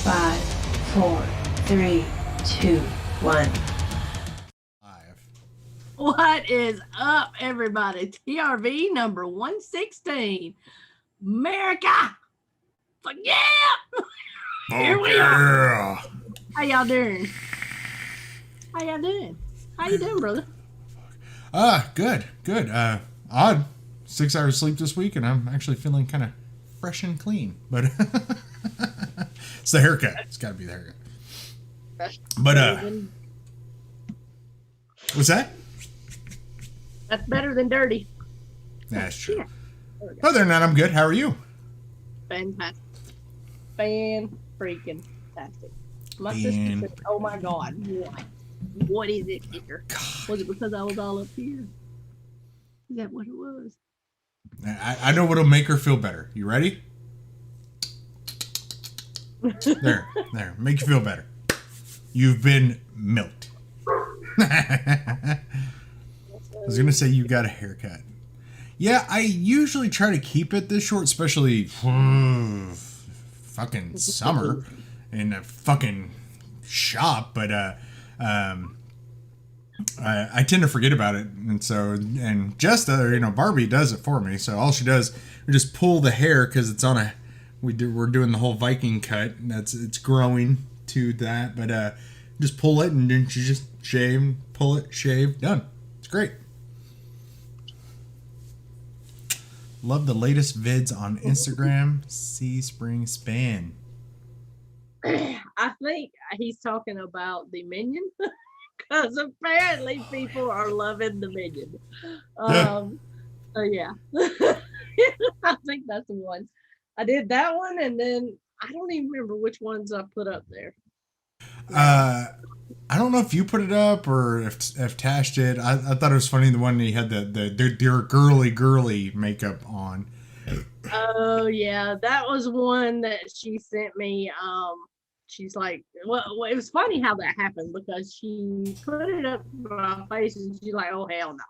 5, 4, 3, 2, 1. What is up, everybody? TRV number 116. Merica! Fuck yeah! Here we are. How y'all doing? How y'all doing? How you doing, brother? Good. Odd. 6 hours sleep this week, and I'm actually feeling kind of fresh and clean. But it's the haircut. It's got to be the haircut. But what's that? That's better than dirty. That's true. Yeah. Other than that, I'm good. How are you? Fantastic. Fan-freaking tastic. My sister said, oh my God, what is it here? Was it because I was all up here? Is that what it was? I know what'll make her feel better. You ready? There. Make you feel better. You've been milked. I was going to say you got a haircut. Yeah, I usually try to keep it this short, especially fucking summer in a fucking shop, but I tend to forget about it, and Jesta, Barbie does it for me. So all she does, we just pull the hair because it's on we're doing the whole Viking cut. And it's growing to that, but just pull it and then she just shave, pull it, shave, done. It's great. Love the latest vids on Instagram. See Spring Span. I think he's talking about the Minion. Because apparently people are loving the Minion. So yeah. I think that's the one. I did that one, and then I don't even remember which ones I put up there. I don't know if you put it up or if Tash did. I thought it was funny, the one that you had the girly makeup on. Oh yeah, that was one that she sent me. She's like, well, it was funny how that happened because she put it up in my face and she's like, oh hell no.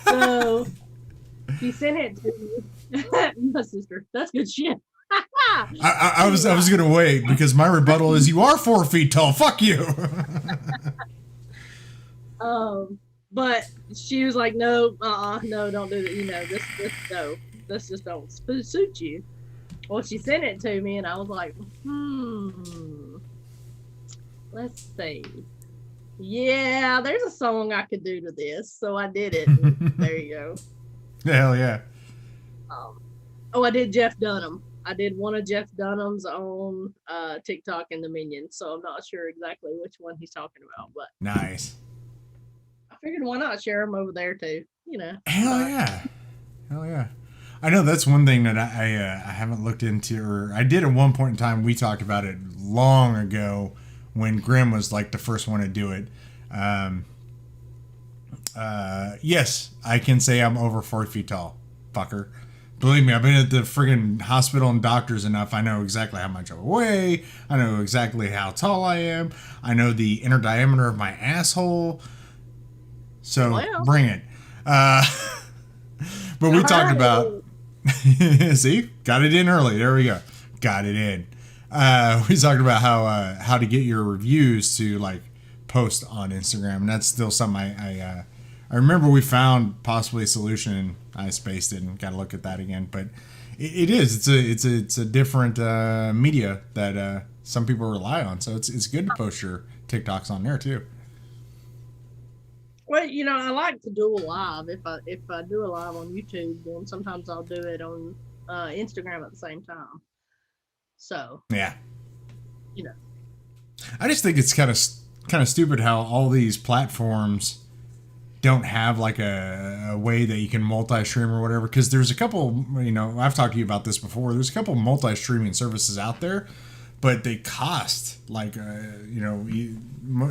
So she sent it to my sister. That's good shit. I was gonna wait because my rebuttal is you are 4 feet tall. Fuck you. But she was like, no, no, don't do that. This just don't suit you. Well, she sent it to me, and I was like, let's see. Yeah, there's a song I could do to this, so I did it. There you go. Hell yeah. I did Jeff Dunham. I did one of Jeff Dunham's on TikTok and the Minion, so I'm not sure exactly which one he's talking about, but nice. I figured why not share them over there too, Hell yeah. I know that's one thing that I haven't looked into, or I did at one point in time. We talked about it long ago when Grim was like the first one to do it. Yes, I can say I'm over 4 feet tall, fucker. Believe me, I've been at the friggin' hospital and doctors enough. I know exactly how much I weigh. I know exactly how tall I am. I know the inner diameter of my asshole. So bring it. But we talked about. See, got it in early. There we go. Got it in. We talked about how to get your reviews to like post on Instagram, and that's still something I remember we found possibly a solution, and I spaced it and got to look at that again. But it is. It's a different media that some people rely on. So it's good to post your TikToks on there too. Well, I like to do a live. If I do a live on YouTube, then sometimes I'll do it on Instagram at the same time. So yeah, I just think it's kind of stupid how all these platforms don't have like a way that you can multi-stream or whatever. Because there's a couple, I've talked to you about this before. There's a couple multi-streaming services out there, but they cost like,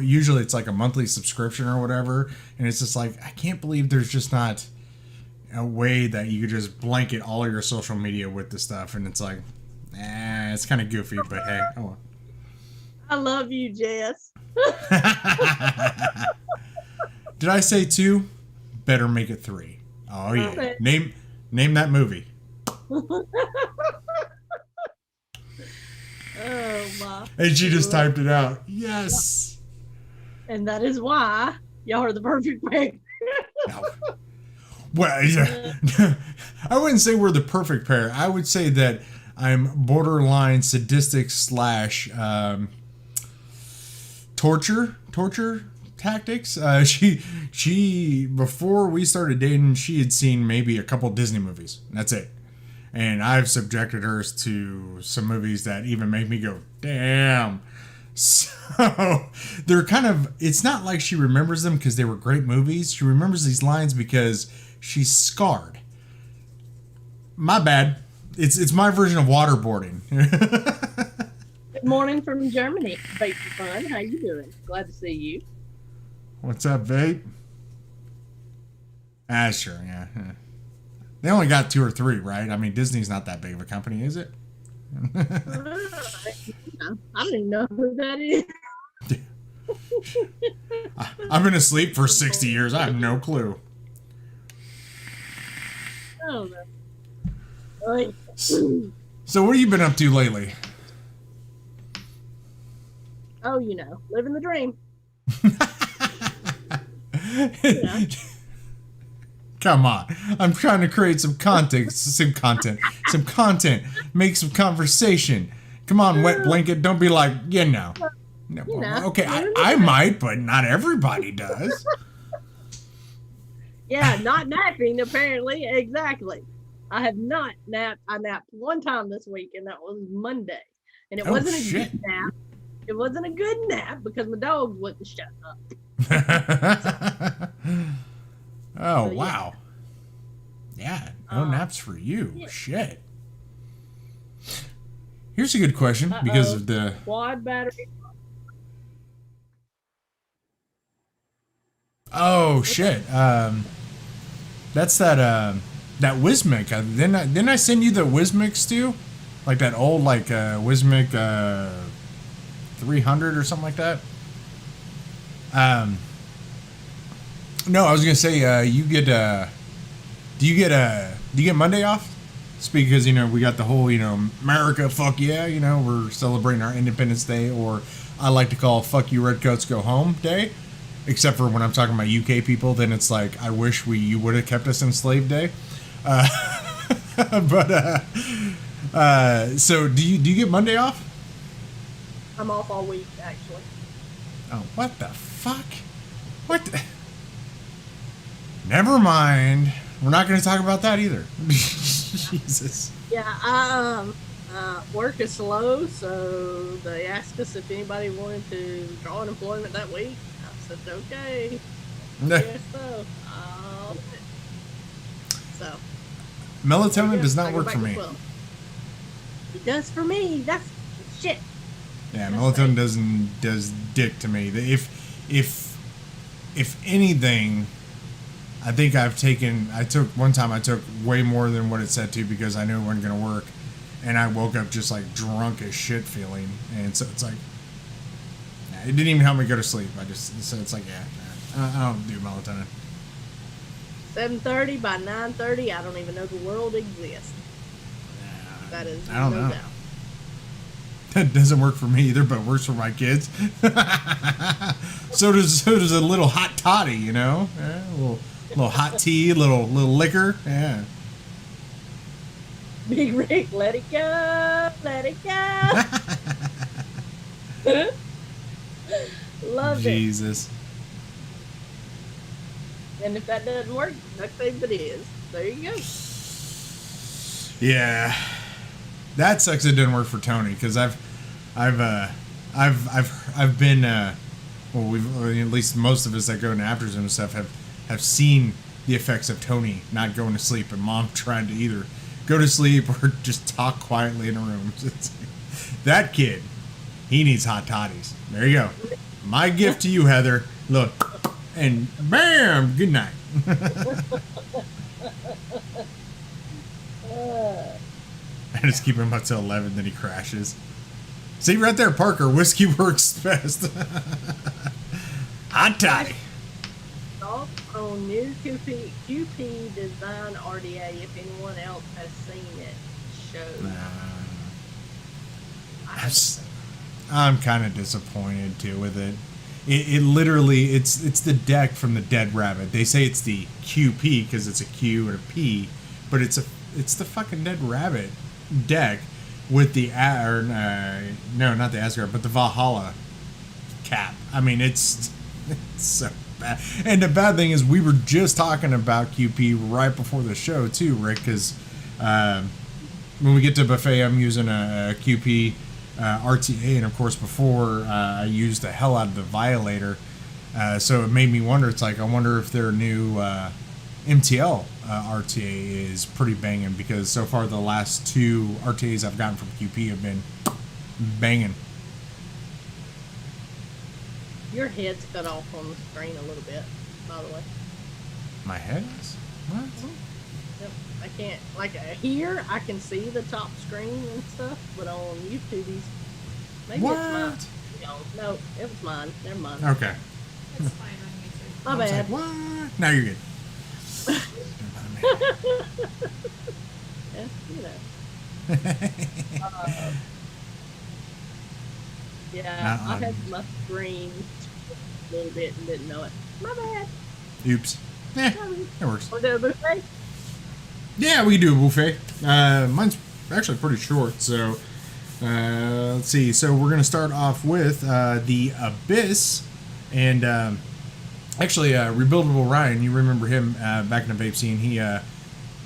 usually it's like a monthly subscription or whatever. And it's just like, I can't believe there's just not a way that you could just blanket all of your social media with this stuff. And it's like, it's kind of goofy, but hey, oh well. I love you, Jess. Did I say 2? Better make it 3. Oh yeah. Name that movie. Oh my. And she just typed it out. Yes. And that is why y'all are the perfect pair. No. Well, yeah. I wouldn't say we're the perfect pair. I would say that I'm borderline sadistic / torture tactics. She before we started dating, she had seen maybe a couple Disney movies. That's it. And I've subjected her to some movies that even make me go, damn. So they're kind of, it's not like she remembers them because they were great movies. She remembers these lines because she's scarred. My bad. It's my version of waterboarding. Good morning from Germany. Vape fun. How you doing? Glad to see you. What's up, Vape? Sure, yeah. They only got 2 or 3, right? I mean, Disney's not that big of a company, is it? I don't even know who that is. I've been asleep for 60 years. I have no clue. I don't know. Right. So what have you been up to lately? Oh, you know, living the dream. Come on. I'm trying to create some content, make some conversation. Come on, wet blanket. Don't be like, No, okay, I might, but not everybody does. Yeah, not napping, apparently. Exactly. I have not napped. I napped one time this week, and that was Monday. And it wasn't a good nap. It wasn't a good nap because my dog wouldn't shut up. Oh, so, wow. Yeah, no naps for you. Yeah. Shit. Here's a good question because of the quad battery. Oh shit. That's that Wismic. Didn't I send you the Wismics too? Like that old Wismic 300 or something like that? No, I was gonna say you get do you get Monday off? It's because we got the whole Merica, fuck yeah, we're celebrating our Independence Day, or I like to call fuck you redcoats go home day. Except for when I'm talking about UK people, then it's like I wish you would have kept us enslaved day. So do you get Monday off? I'm off all week actually. Oh, what the fuck? What? Never mind. We're not going to talk about that either. Jesus. Yeah, work is slow, so they asked us if anybody wanted to draw unemployment that week. I said, okay. Yes, so. So. Melatonin does not work for me. It does for me. That's shit. Yeah, melatonin does dick to me. If anything, I think I took way more than what it said to because I knew it wasn't going to work. And I woke up just like drunk as shit feeling. And so it's like, it didn't even help me go to sleep. So it's like, I don't do melatonin. 7:30 by 9:30, I don't even know the world exists. That is I don't know. That doesn't work for me either, but works for my kids. so does a little hot toddy, Yeah, a little hot tea, little liquor. Yeah. Big Rick, let it go, let it go. Love Jesus. And if that doesn't work, duct tape it is. There you go. Yeah, that sucks. It didn't work for Tony because I've been we've at least most of us that go into afters and stuff have seen the effects of Tony not going to sleep and Mom trying to either go to sleep or just talk quietly in a room. That kid, he needs hot toddies. There you go. My gift to you, Heather. Look, and bam, good night. I just keep him up till 11, then he crashes. See, right there, Parker, whiskey works best. Hot toddy. On new QP design RDA, if anyone else has seen it, show. I'm kind of disappointed too with it. It literally it's the deck from the Dead Rabbit. They say it's the QP because it's a Q and a P, but it's the fucking Dead Rabbit deck with the no, not the Asgard, but the Valhalla cap. I mean, it's It's so bad. And the bad thing is, we were just talking about QP right before the show too, Rick, because when we get to buffet, I'm using a QP RTA, and of course before I used the hell out of the Violator, so it made me wonder. It's like, I wonder if their new MTL RTA is pretty banging, because so far the last 2 RTAs I've gotten from QP have been banging. Your head's cut off on the screen a little bit, by the way. My head? What? Yep. I can't, like, here I can see the top screen and stuff, but on YouTube, maybe What? it's mine. No, it was mine. Never mind. Okay. It's fine on YouTube. My I was bad. like, what? Now you're good. Yeah, you know. Yeah, I had my screen a little bit and didn't know it. My bad. Oops. It works. Want to do a buffet? Yeah, we can do a buffet. Mine's actually pretty short, so let's see. So we're gonna start off with the Abyss, and actually Rebuildable Ryan. You remember him back in the vape scene? He had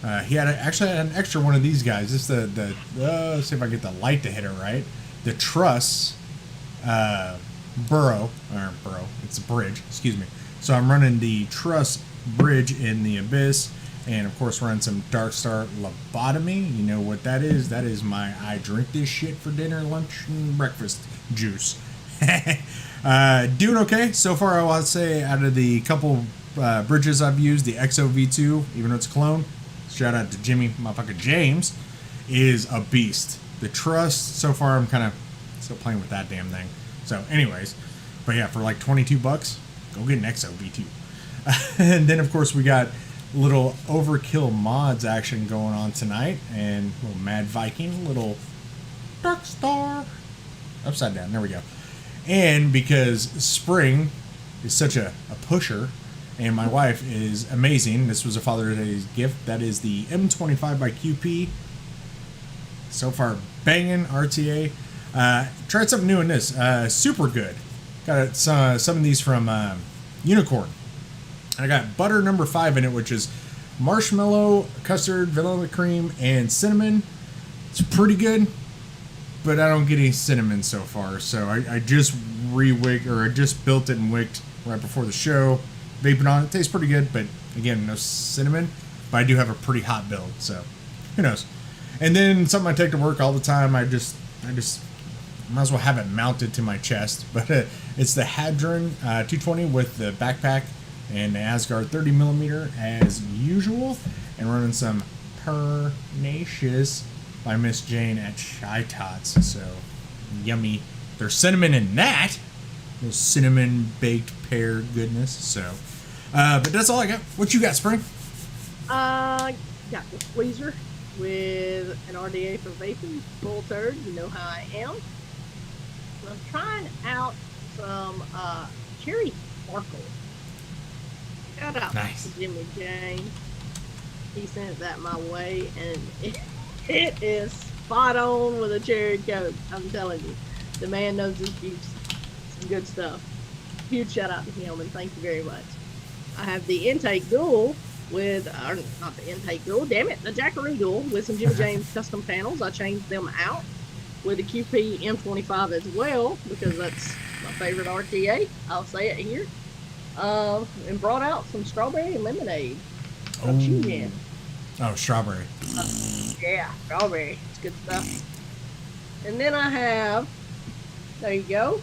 actually had an extra one of these guys. This is the let's see if I get the light to hit it right. The Truss burrow. It's a bridge. Excuse me. So I'm running the Truss bridge in the Abyss. And of course, running some Dark Star Lobotomy. You know what that is? That is my I drink this shit for dinner, lunch, and breakfast juice. Doing okay so far. I would say out of the couple bridges I've used, the XO V2, even though it's a clone, shout out to Jimmy, motherfucker James, is a beast. The Trust so far, I'm kind of still playing with that damn thing. So, anyways, but yeah, for like $22, go get an XO V2. And then of course we got little overkill mods action going on tonight, and little Mad Viking, little Dark Star, upside down, there we go. And because spring is such a pusher, and my wife is amazing, this was a Father's Day gift, that is the M25 by QP, so far banging RTA. Tried something new in this, super good. Got some of these from Unicorn. I got butter number 5 in it, which is marshmallow, custard, vanilla cream, and cinnamon. It's pretty good, but I don't get any cinnamon so far. So I just I just built it and wicked right before the show. Vaping on it, tastes pretty good, but again, no cinnamon. But I do have a pretty hot build, so who knows. And then something I take to work all the time. I just might as well have it mounted to my chest. But it's the Hadron 220 with the backpack and the Asgard 30mm as usual, and running some Pernacious by Miss Jane at Shy Tots. So yummy. There's cinnamon in that. No cinnamon baked pear goodness. So, but that's all I got. What you got, Spring? Got the squeezer with an RDA for vaping, full turd. You know how I am. So I'm trying out some cherry sparkle. Shout out Nice. to Jimmy James. He sent that my way, and it is spot on with a cherry coke. I'm telling you, the man knows his juice. Some good stuff. Huge shout out to him, and thank you very much. I have the intake duel with, not the intake duel, damn it, the Jackaroo duel with some Jimmy James custom panels. I changed them out with the QP M25 as well, because that's my favorite RTA. I'll say it here. And brought out some strawberry and lemonade. Oh, strawberry. Yeah, strawberry. It's good stuff. And then I have, there you go.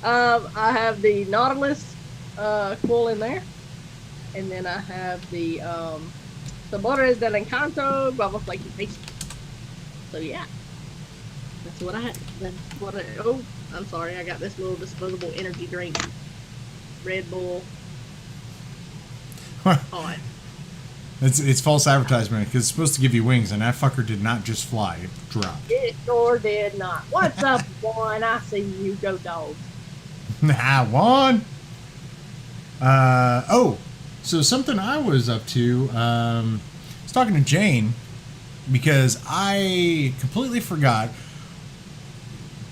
I have the Nautilus coil in there. And then I have the Sabores del Encanto Guava Flaky Pastry. So yeah. That's what I had. That's what oh, I'm sorry, I got this little disposable energy drink. Red Bull. Hot. It's false advertisement, because it's supposed to give you wings, and that fucker did not just fly. It dropped. It sure did not. What's up, Juan? I see you. Go dogs. I won. So something I was up to, I was talking to Jane, because I completely forgot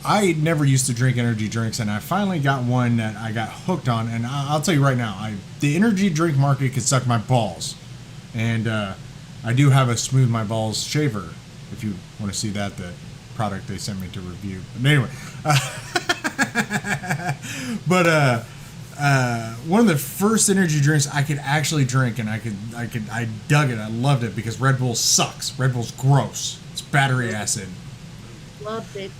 I never used to drink energy drinks, and I finally got one that I got hooked on. And I'll tell you right now, the energy drink market can suck my balls, and I do have a smooth my balls shaver. If you want to see that, the product they sent me to review. But anyway, one of the first energy drinks I could actually drink, and I dug it. I loved it because Red Bull sucks. Red Bull's gross. It's battery acid. Loved it.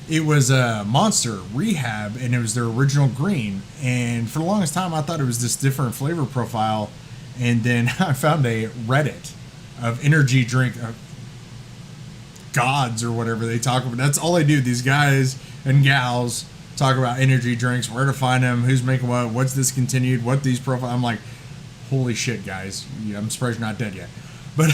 It was a Monster Rehab, and it was their original green. And for the longest time, I thought it was this different flavor profile. And then I found a Reddit of energy drink gods or whatever they talk about. That's all they do. These guys and gals talk about energy drinks, where to find them, who's making what, what's discontinued, what these profile. I'm like, holy shit, guys! I'm surprised you're not dead yet. But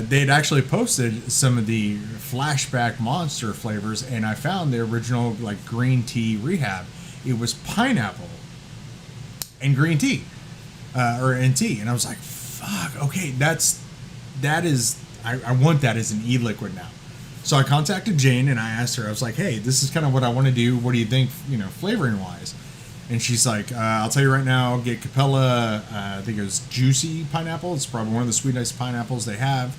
they had actually posted some of the flashback Monster flavors, and I found the original like green tea Rehab. It was pineapple and green tea, and tea, and I was like, fuck, okay, that is. I want that as an e-liquid now. So I contacted Jane and I asked her, I was like, hey, this is kind of what I want to do. What do you think, flavoring wise? And she's like, I'll tell you right now, get Capella, I think it was juicy pineapple. It's probably one of the sweetest pineapples they have.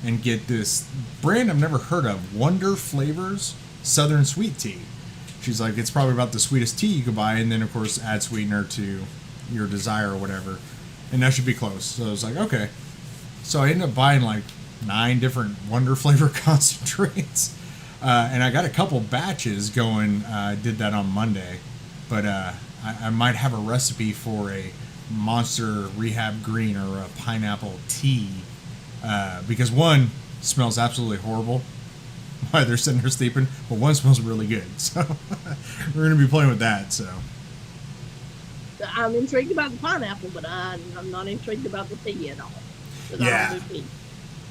And get this brand I've never heard of, Wonder Flavors Southern Sweet Tea. She's like, it's probably about the sweetest tea you could buy. And then, of course, add sweetener to your desire or whatever. And that should be close. So I was like, okay. So I ended up buying like 9 different Wonder flavor concentrates, and I got a couple batches going. I did that on Monday, but I might have a recipe for a Monster Rehab Green or a pineapple tea, because one smells absolutely horrible while they're sitting there sleeping, but one smells really good. So we're gonna be playing with that. So I'm intrigued about the pineapple, but I'm not intrigued about the tea at all. Yeah. I don't do tea.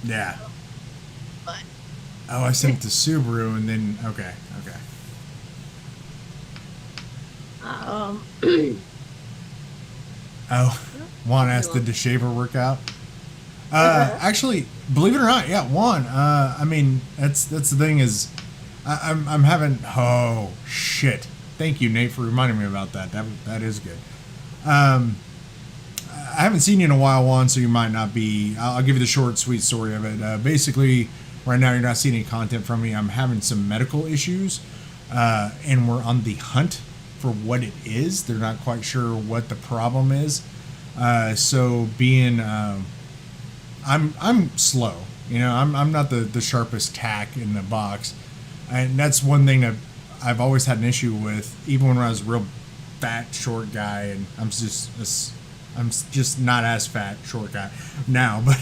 Yeah. But Oh, I sent it to Subaru, and then okay. Oh, Juan asked, did the shaver work out? Actually, believe it or not, yeah, Juan. I mean, that's the thing is, I'm having. Oh shit! Thank you, Nate, for reminding me about that. That is good. I haven't seen you in a while, Juan, so you might not be. I'll give you the short, sweet story of it. Basically, right now you're not seeing any content from me. I'm having some medical issues, and we're on the hunt for what it is. They're not quite sure what the problem is. So being, I'm slow. I'm not the sharpest tack in the box, and that's one thing that I've always had an issue with, even when I was a real fat, short guy, and I'm just not as fat, short guy now, but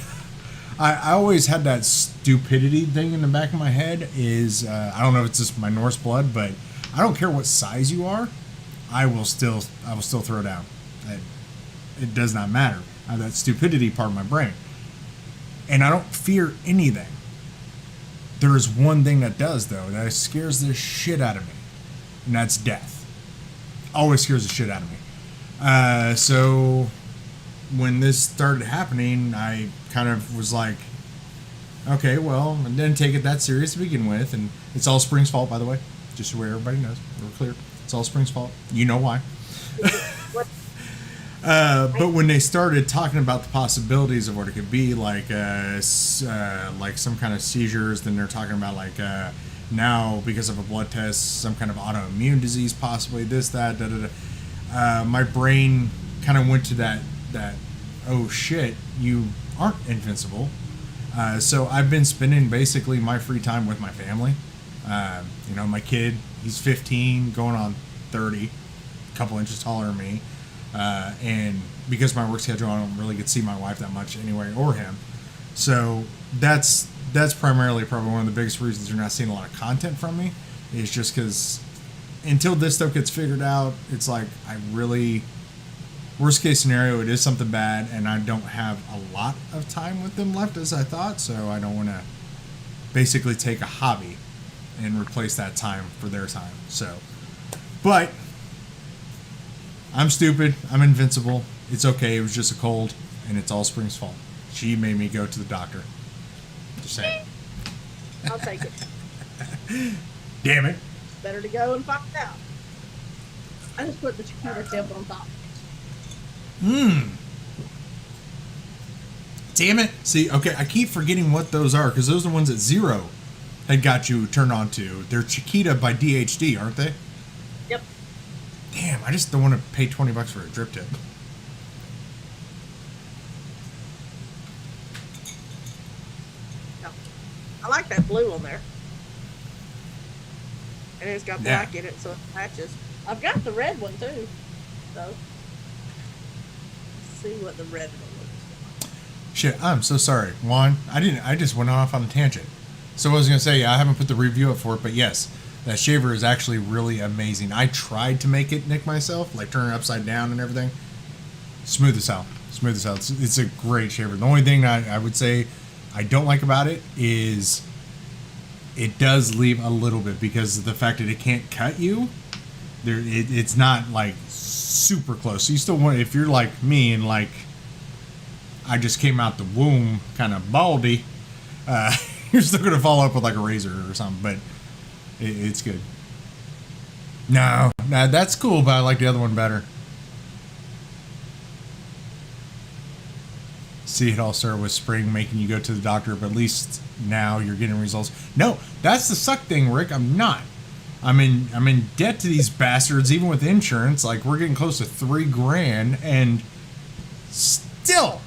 I always had that stupidity thing in the back of my head is, I don't know if it's just my Norse blood, but I don't care what size you are, I will still throw down. It does not matter. I have that stupidity part of my brain. And I don't fear anything. There is one thing that does, though, that scares the shit out of me, and that's death. Always scares the shit out of me. So when this started happening, I kind of was like, okay, well, I didn't take it that serious to begin with, and it's all Spring's fault, by the way, just so everybody knows. We're clear. It's all Spring's fault. You know why. But when they started talking about the possibilities of what it could be, like some kind of seizures, then they're talking about now because of a blood test, some kind of autoimmune disease, possibly this, that, my brain kind of went to that oh shit, you aren't invincible. So I've been spending basically my free time with my family. My kid, he's 15, going on 30, a couple inches taller than me. And because my work schedule, I don't really get to see my wife that much anyway, or him. So that's primarily probably one of the biggest reasons you're not seeing a lot of content from me, is just because until this stuff gets figured out, it's like worst case scenario, it is something bad, and I don't have a lot of time with them left as I thought, so I don't want to basically take a hobby and replace that time for their time. So, but I'm stupid. I'm invincible. It's okay. It was just a cold, and it's all Spring's fault. She made me go to the doctor. Just saying. I'll take it. Damn it. Better to go and find out. I just put the Chiquita tip on top. Damn it. See, okay, I keep forgetting what those are because those are the ones that Zero had got you turned on to. They're Chiquita by DHD, aren't they? Yep. Damn, I just don't want to pay $20 for a drip tip. I like that blue on there. And it's got black in it, so it matches. I've got the red one too. So let's see what the red one looks like. Shit, I'm so sorry. Juan, I just went off on a tangent. So I was gonna say, I haven't put the review up for it, but yes, that shaver is actually really amazing. I tried to make it Nick myself, like turn it upside down and everything. Smooth this out. It's a great shaver. The only thing I would say I don't like about it is it does leave a little bit because of the fact that it can't cut you. It's not like super close. So you still want, if you're like me and like I just came out the womb kind of baldy, you're still gonna follow up with like a razor or something. But it's good. No, that's cool, but I like the other one better. See, it all started with spring making you go to the doctor, but at least now you're getting results. No, that's the suck thing, Rick. I'm not. I'm in debt to these bastards, even with insurance. Like, we're getting close to $3,000, and still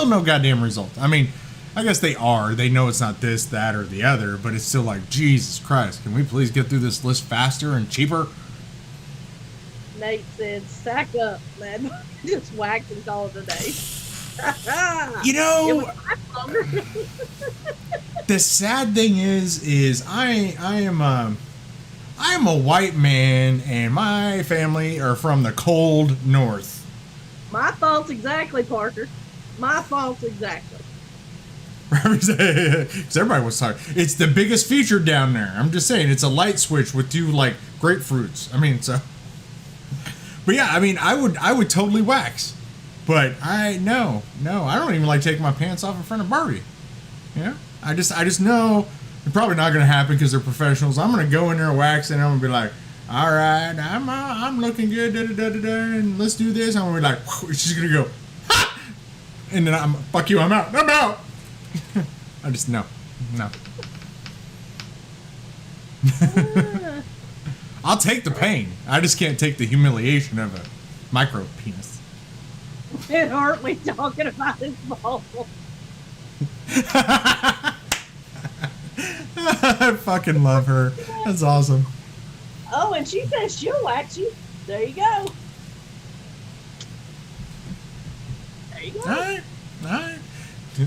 no goddamn result. I mean, I guess they are. They know it's not this, that, or the other, but it's still like, Jesus Christ, can we please get through this list faster and cheaper? Nate said, "Sack up, man. Just whack and call it a day." You know, the sad thing is I am a white man and my family are from the cold north. My fault exactly, Parker. My fault exactly. Because everybody was talking. It's the biggest feature down there. I'm just saying, it's a light switch with two like grapefruits. I mean, so. But yeah, I mean, I would totally wax. But I don't even like taking my pants off in front of Barbie. Yeah, I just know it's probably not gonna happen because they're professionals. I'm gonna go in there and wax, and I'm gonna be like, all right, I'm looking good, and let's do this. I'm gonna be like, she's gonna go, ha! And then fuck you, I'm out. I just no. I'll take the pain. I just can't take the humiliation of a micro penis. And aren't we talking about his balls? I fucking love her. That's awesome. Oh, and she says she'll wax you. There you go. There you go. All right.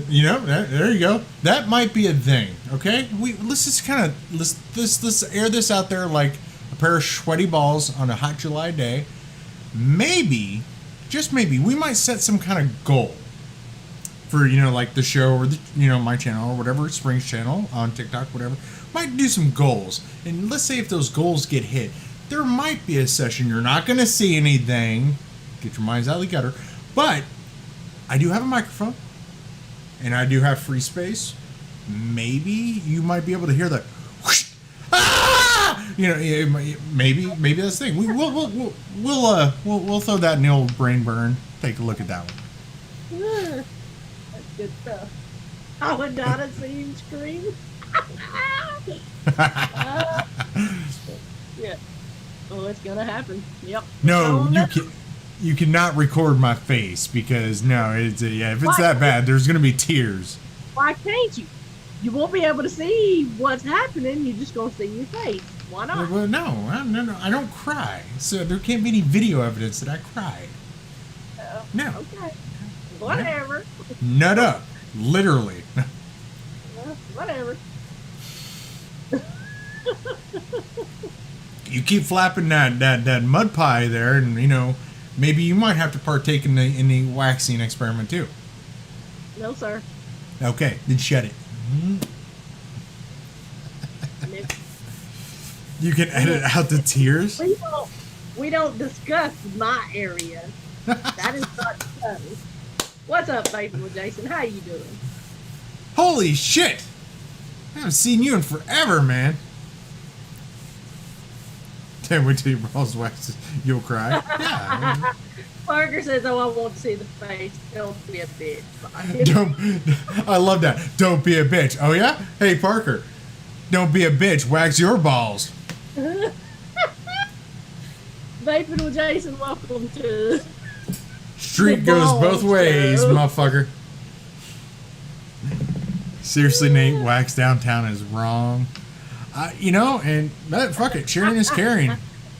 You know, there you go. That might be a thing. Okay, let's just kind of let's air this out there like a pair of sweaty balls on a hot July day. Maybe. Just maybe we might set some kind of goal for, you know, like the show or the, you know, my channel or whatever, Spring's channel on TikTok, whatever. Might do some goals, and let's say if those goals get hit, there might be a session. You're not going to see anything. Get your minds out of the gutter. But I do have a microphone, and I do have free space. Maybe you might be able to hear the whoosh, you know, maybe that's the thing. We'll throw that in the old brain burn. Take a look at that one. That's good stuff. I would not have seen him scream. Yeah. Oh, it's gonna happen. Yep. No, you cannot record my face because if it's that bad, there's gonna be tears. Why can't you? You won't be able to see what's happening. You're just gonna see your face. Why not? Well, no, I don't cry. So there can't be any video evidence that I cried. No. Okay. Whatever. Nut up, literally. Whatever. You keep flapping that mud pie there, and you know maybe you might have to partake in the waxing experiment too. No, sir. Okay, then shut it. You can edit out the tears. We don't discuss my area. That is not discussed. What's up, Vaping with Jason? How you doing? Holy shit! I haven't seen you in forever, man. Then wait till your balls wax. You'll cry. Yeah. Parker says, "Oh, I want to see the face. Don't be a bitch." Don't. I love that. Don't be a bitch. Oh yeah. Hey Parker. Don't be a bitch. Wax your balls. Vaping with Jason, welcome to Street the goes balls both ways, show. motherfucker. Seriously, Nate, wax downtown is wrong. You know, and fuck it, sharing is caring.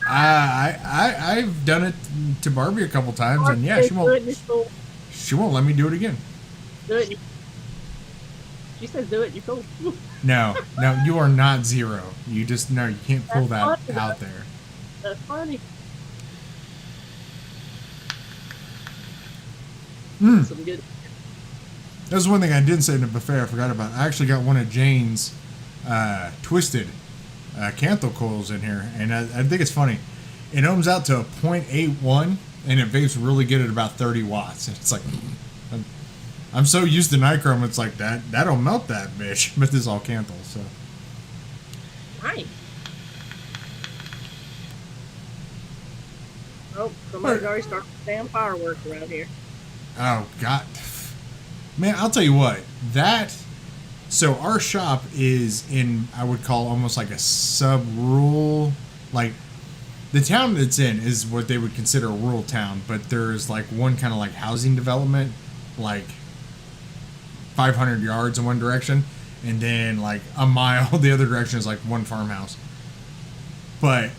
I've done it to Barbie a couple times, and yeah, she won't let me do it again. Do it. She says, "Do it." You're cool. No, you are not zero. You just no, you can't pull that That's funny. out there. That's funny. Some good. That was one thing I didn't say in the buffet. I forgot about. I actually got one of Jane's twisted Canthal coils in here, and I think it's funny. It ohms out to a 0.81, and it vapes really good at about 30 watts. And it's like, I'm so used to nichrome, it's like that'll melt that bitch. But this is all Canthal, so. Right. Oh, somebody's already started damn fireworks around here. Oh God, man! I'll tell you what. So our shop is in, I would call almost like a sub-rural, like the town that's in is what they would consider a rural town, but there's like one kind of like housing development, like 500 yards in one direction, and then like a mile the other direction is like one farmhouse. But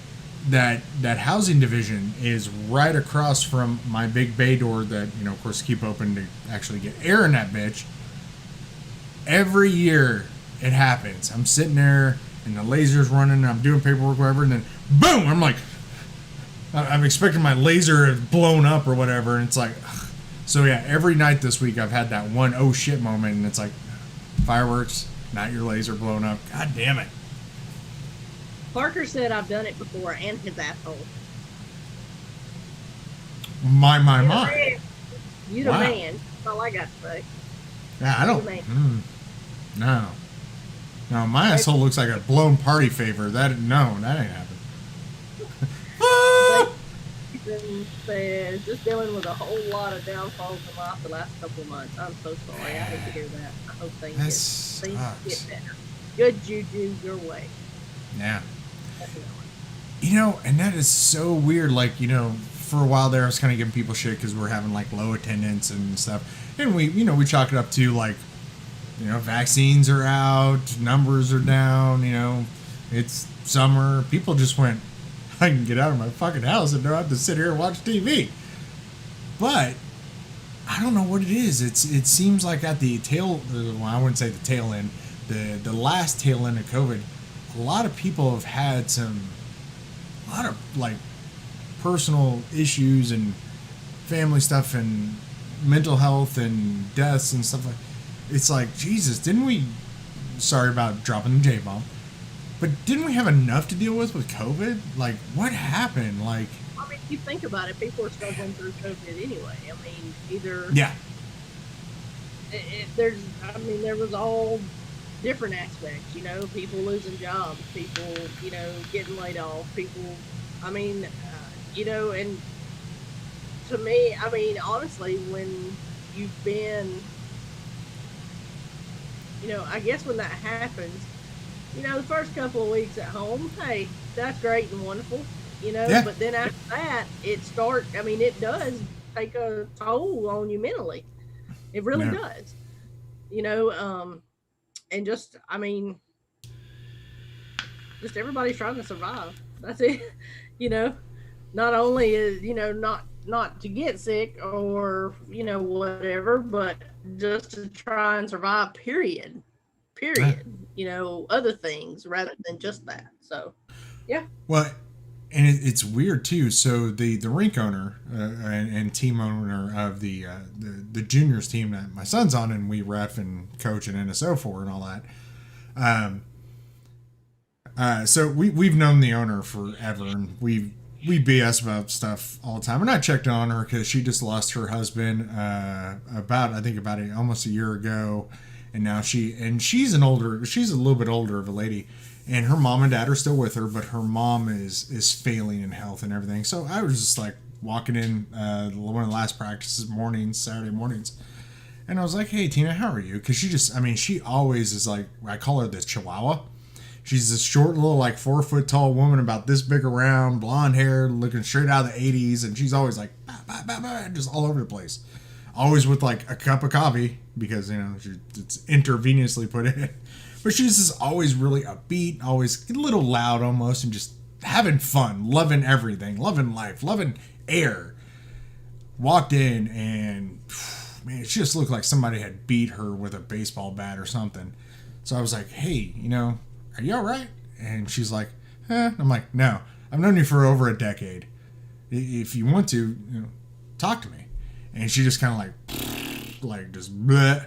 that housing division is right across from my big bay door that, you know, of course, keep open to actually get air in that bitch. Every year it happens. I'm sitting there and the laser's running and I'm doing paperwork, whatever, and then boom, I'm like, I'm expecting my laser blown up or whatever, and it's like, ugh. So yeah, every night this week I've had that one oh shit moment, and it's like, fireworks, not your laser blown up. God damn it. Parker said I've done it before, and his asshole. My. You the Wow. man. That's all I got to say. Yeah, I don't. You the No. No, my asshole looks like a blown party favor. That ain't happening. Jason says, just dealing with a whole lot of downfalls in life the last couple of months. I'm so sorry. I hate to hear that. I hope things get better. Good juju your way. Yeah. Definitely. You know, and that is so weird. Like, you know, for a while there, I was kind of giving people shit because we're having like low attendance and stuff. And we chalk it up to like, you know, vaccines are out, numbers are down, you know, it's summer. People just went, I can get out of my fucking house and don't have to sit here and watch TV. But I don't know what it is. It seems like at the tail, well, I wouldn't say the tail end, the last tail end of COVID, a lot of people have had a lot of like personal issues and family stuff and mental health and deaths and stuff like. It's like, Jesus, sorry about dropping the J-bomb, but didn't we have enough to deal with COVID? Like, what happened? Like, I mean, if you think about it, people are struggling through COVID anyway. I mean, either yeah, there was all different aspects, you know, people losing jobs, people, you know, getting laid off, people, I mean, you know, and to me, I mean, honestly, when you've been, you know, I guess when that happens, you know, the first couple of weeks at home, hey, that's great and wonderful, you know, yeah. But then after that, it does take a toll on you mentally. It really does, you know, and just, I mean, just everybody's trying to survive. That's it, you know, not only is, you know, not to get sick or, you know, whatever, but just to try and survive, period, you know, other things rather than just that. So, yeah. Well, and it's weird too. So the rink owner and team owner of the juniors team that my son's on and we ref and coach and NSO for and all that. So we've known the owner forever, and we BS about stuff all the time. And I checked on her because she just lost her husband about almost a year ago, and now she's a little bit older of a lady, and her mom and dad are still with her, but her mom is failing in health and everything. So I was just like walking in one of the last practices mornings, Saturday mornings, and I was like, "Hey Tina, how are you?" Because she always is like, I call her the Chihuahua. She's this short little, like 4 foot tall woman, about this big around, blonde hair, looking straight out of the 80s, and she's always like, bah, bah, bah, bah, just all over the place. Always with like a cup of coffee, because, it's intravenously put in. But she's just always really upbeat, always a little loud almost, and just having fun, loving everything, loving life, loving air. Walked in, and man, she just looked like somebody had beat her with a baseball bat or something. So I was like, hey, are you all right? And she's like, I'm like, no, I've known you for over a decade. If you want to, talk to me. And she just kind of like just bleh.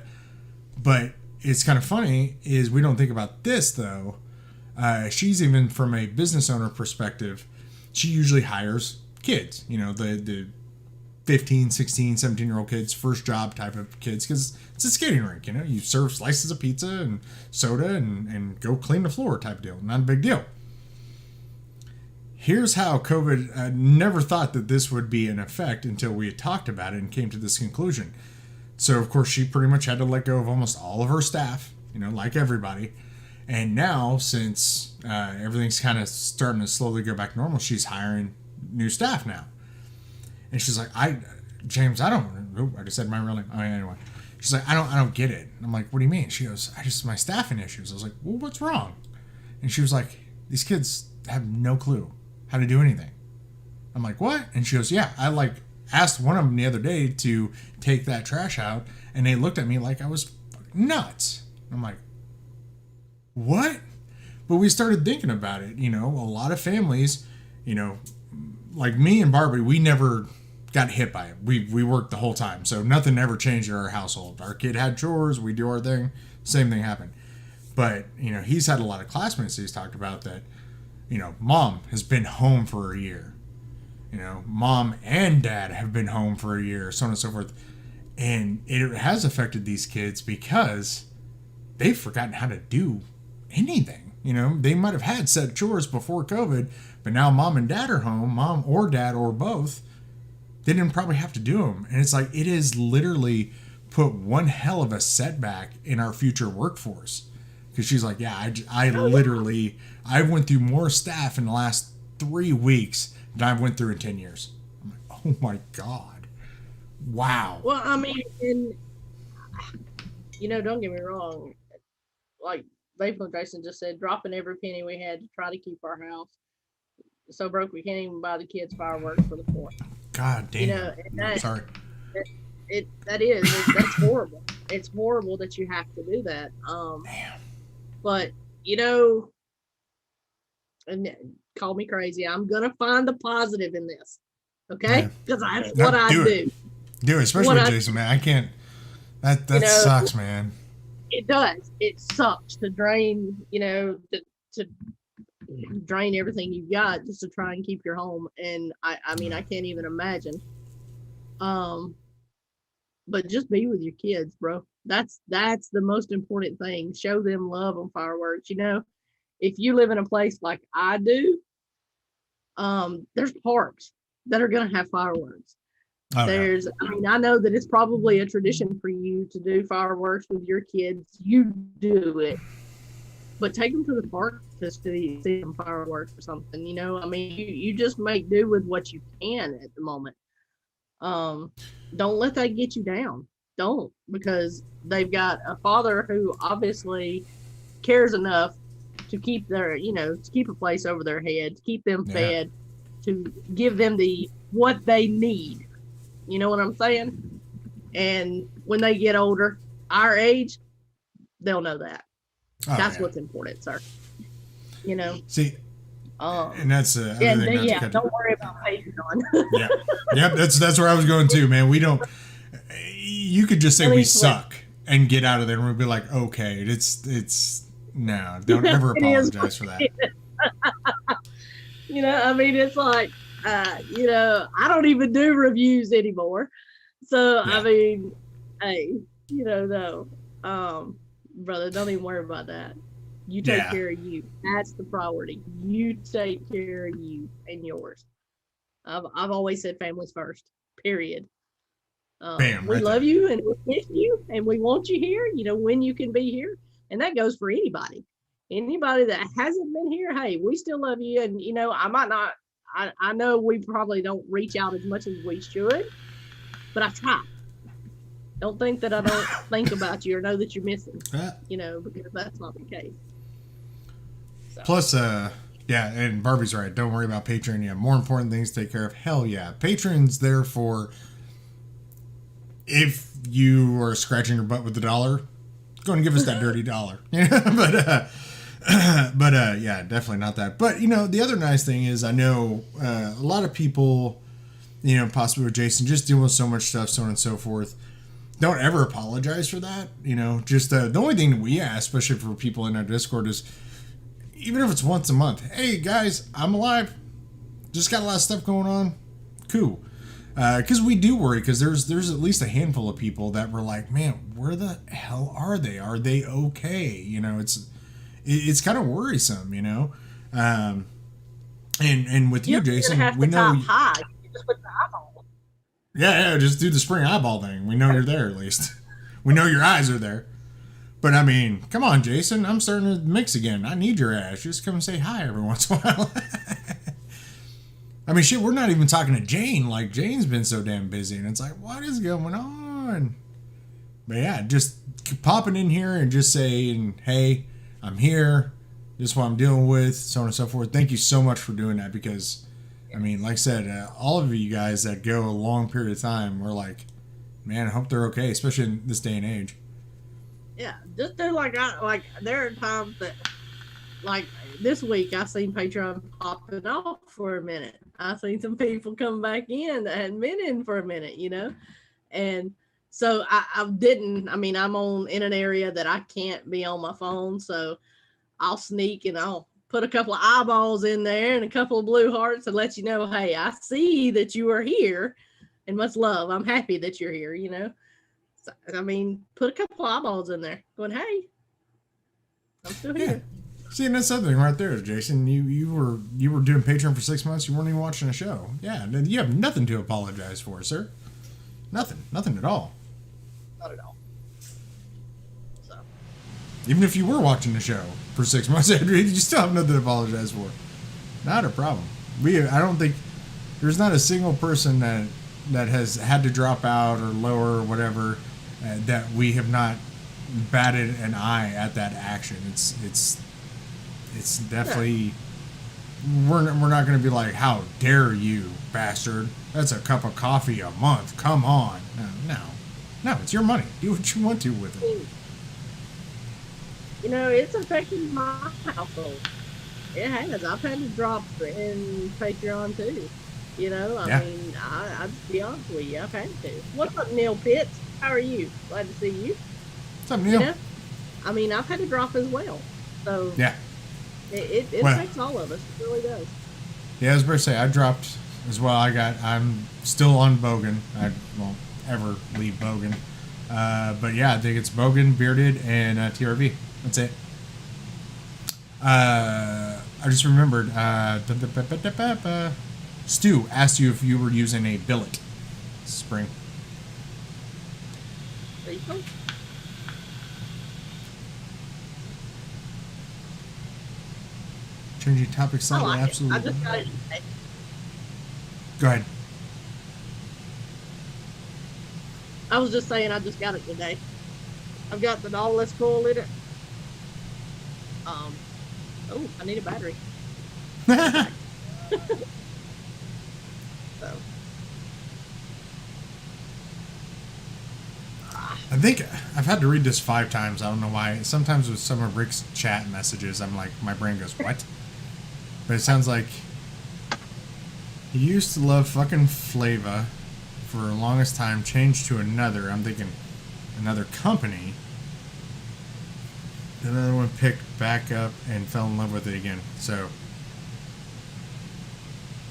But it's kind of funny is we don't think about this though. She's, even from a business owner perspective, she usually hires kids, the 15, 16, 17-year-old kids, first job type of kids, because it's a skating rink, you serve slices of pizza and soda and go clean the floor type of deal. Not a big deal. Here's how COVID, never thought that this would be an effect until we had talked about it and came to this conclusion. So, of course, she pretty much had to let go of almost all of her staff, like everybody. And now, since everything's kind of starting to slowly go back normal, she's hiring new staff now. And she's like, James, I just said my real name. Anyway. She's like, I don't get it. And I'm like, what do you mean? She goes, my staffing issues. I was like, well, what's wrong? And she was like, these kids have no clue how to do anything. I'm like, what? And she goes, yeah, I asked one of them the other day to take that trash out, and they looked at me like I was nuts. I'm like, what? But we started thinking about it. A lot of families, like me and Barbie, we never got hit by it. We worked the whole time, so nothing ever changed in our household. Our kid had chores, we do our thing, same thing happened. But he's had a lot of classmates he's talked about that, mom has been home for a year, mom and dad have been home for a year, so on and so forth. And it has affected these kids because they've forgotten how to do anything. They might have had set chores before COVID, but now mom and dad are home, mom or dad or both, they didn't probably have to do them. And it's like, it is literally put one hell of a setback in our future workforce. Because she's like, yeah, I went through more staff in the last 3 weeks than I went through in 10 years. I'm like, oh my God. Wow. Well, I mean, and, don't get me wrong. Like Vaping Jason just said, dropping every penny we had to try to keep our house. So broke we can't even buy the kids fireworks for the 4th. God damn. Sorry. That's horrible. It's horrible that you have to do that. Damn. But and call me crazy, I'm gonna find the positive in this, okay? Because that's what I do. Do it, especially with Jason, man. I can't. That sucks, man. It does. It sucks to drain, to drain everything you've got just to try and keep your home. And I mean, I can't even imagine. But just be with your kids, bro. That's the most important thing. Show them love on fireworks. If you live in a place like I do, there's parks that are gonna have fireworks. I mean, I know that it's probably a tradition for you to do fireworks with your kids. You do it, but take them to the park to see some fireworks or something. I mean, you just make do with what you can at the moment. Don't let that get you down. Don't, because they've got a father who obviously cares enough to keep their, to keep a place over their head, to keep them fed, to give them what they need. You know what I'm saying? And when they get older, our age, they'll know that. That's what's important, sir. See, and that's don't worry about paying on. Yep. That's where I was going too, man. We don't. You could just say we suck and get out of there, and we'll be like, okay, it's no, don't ever apologize for that. I mean, it's like, I don't even do reviews anymore. So, I mean, hey, no, brother, don't even worry about that. You take Yeah. care of you. That's the priority. You take care of you and yours. I've always said families first. Period. Bam, We right love there. you and we miss you and we want you here. You know when you can be here, and that goes for anybody. Anybody that hasn't been here, hey, we still love you. And you know, I might not. I know we probably don't reach out as much as we should, but I try. Don't think that I don't think about you or know that you're missing. Uh, You know, because that's not the case. So. Plus, yeah, and Barbie's right. Don't worry about Patreon. You have more important things to take care of. Hell yeah. Patreon's there for if you are scratching your butt with the dollar, go and give us that dirty dollar. But yeah, definitely not that. But, you know, the other nice thing is I know a lot of people, you know, possibly with Jason, just dealing with so much stuff, so on and so forth. Don't ever apologize for that. You know, just the only thing we ask, especially for people in our Discord, is even if it's once a month, hey guys, I'm alive. Just got a lot of stuff going on. Cool. Because we do worry, because there's at least a handful of people that were like, man, where the hell are they? Are they okay? You know, it's kind of worrisome, you know. And with you, Jason, we know. High. You just put the eyeball. Yeah, just do the spring eyeball thing. We know you're there at least. We know your eyes are there. But I mean, come on, Jason. I'm starting to mix again. I need your ass. Just come and say hi every once in a while. I mean, shit, we're not even talking to Jane. Like, Jane's been so damn busy. And it's like, what is going on? But yeah, just popping in here and just saying, hey, I'm here. This is what I'm dealing with, so on and so forth. Thank you so much for doing that because, I mean, like I said, all of you guys that go a long period of time, we're like, man, I hope they're okay, especially in this day and age. Yeah, just do like there are times that, like this week, I seen Patreon popping off for a minute. I seen some people come back in that hadn't been in for a minute, you know, and so I didn't. I mean, I'm in an area that I can't be on my phone, so I'll sneak and I'll put a couple of eyeballs in there and a couple of blue hearts and let you know, hey, I see that you are here, and much love. I'm happy that you're here, you know. So, I mean, put a couple of eyeballs in there, going, hey, I'm still here. See, and that's something right there, Jason. You were doing Patreon for 6 months. You weren't even watching a show. Yeah, you have nothing to apologize for, sir. Nothing at all. Not at all. So. Even if you were watching the show for 6 months, you still have nothing to apologize for. Not a problem. I don't think there's not a single person that has had to drop out or lower or whatever that we have not batted an eye at that action. It's definitely we're not going to be like, how dare you, bastard? That's a cup of coffee a month. Come on. No, it's your money. Do what you want to with it. You know, it's affecting my household. It has. I've had to drop in Patreon too. You know, I mean, I'll be honest with you, I've had to. What's up, Neil Pitts? How are you? Glad to see you. What's up, Neil? You know, I mean, I've had to drop as well. So yeah, it affects all of us. It really does. Yeah, I was about to say I dropped as well. I'm still on Bogan. I won't ever leave Bogan. But yeah, I think it's Bogan, Bearded, and TRV. That's it. I just remembered. Stu asked you if you were using a billet spring. There you go. Changing topic slightly, I like absolutely. it. I just got it today. Go ahead. I was just saying I just got it today. I've got the Nautilus coil in it. Oh, I need a battery. So. I think I've had to read this 5 times. I don't know why. Sometimes with some of Rick's chat messages, I'm like, my brain goes, what? But it sounds like he used to love fucking Flava for the longest time, changed to another. I'm thinking another company. Another one picked back up and fell in love with it again. So,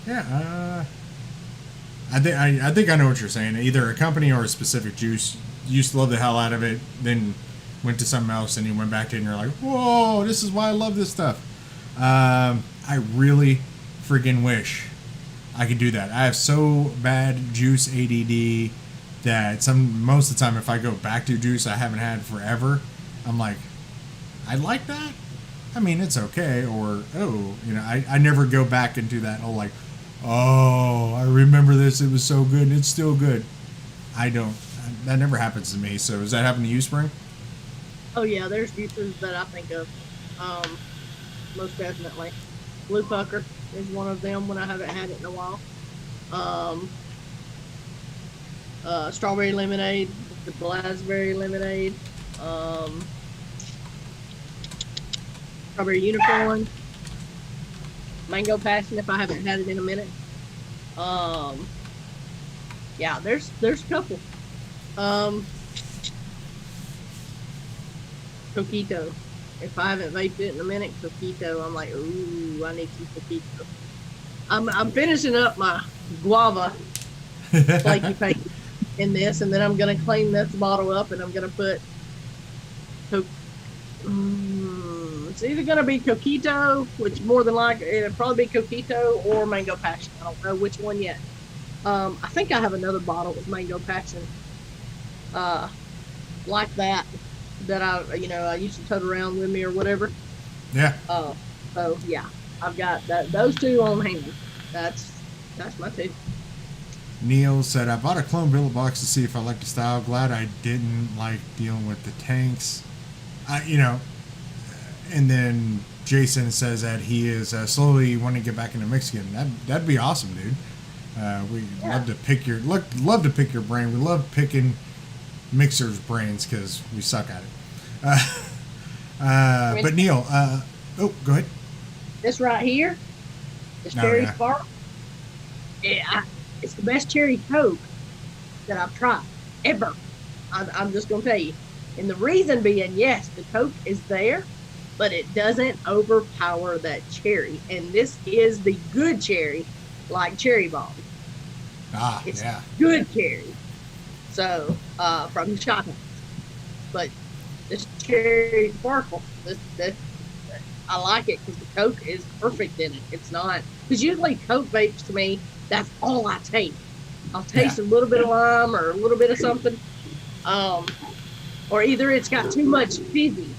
yeah, I think I know what you're saying. Either a company or a specific juice. Used to love the hell out of it, then went to something else, and you went back to it, and you're like, whoa, this is why I love this stuff. I really friggin' wish I could do that. I have so bad juice ADD that most of the time, if I go back to juice I haven't had forever, I'm like, I like that. I mean, it's okay. Or, oh, I never go back into that whole like, oh, I remember this. It was so good, and it's still good. I don't. That never happens to me. So, does that happen to you, Spring? Oh yeah, there's juices that I think of. Most definitely. Blue Pucker is one of them when I haven't had it in a while. Strawberry lemonade, the raspberry lemonade, strawberry unicorn, mango passion if I haven't had it in a minute. Yeah, there's a couple. Coquito. If I haven't vaped it in a minute, Coquito, I'm like, ooh, I need some Coquito. I'm finishing up my guava flaky paste in this, and then I'm gonna clean this bottle up, and I'm gonna put. It's either gonna be Coquito, which more than likely it'll probably be Coquito or Mango Passion. I don't know which one yet. I think I have another bottle with Mango Passion, like that I used to tote around with me or whatever. Yeah. So yeah, I've got those two on hand. That's my two. Neil said, I bought a clone billet box to see if I liked the style. Glad I didn't like dealing with the tanks. And then Jason says that he is slowly wanting to get back into mixing. That'd be awesome, dude. We love to pick your brain. We love picking mixers' brains because we suck at it. But Neil, go ahead. This right here, this cherry spark. Yeah, it's the best cherry Coke that I've tried ever. I'm just gonna tell you, and the reason being, yes, the Coke is there, but it doesn't overpower that cherry. And this is the good cherry, like Cherry Bomb. It's good cherry. So from the shop house, but this cherry sparkle, this I like it because the Coke is perfect in it. It's not, because usually Coke vapes to me, that's all I taste. I'll taste a little bit of lime or a little bit of something, or either it's got too much fizzy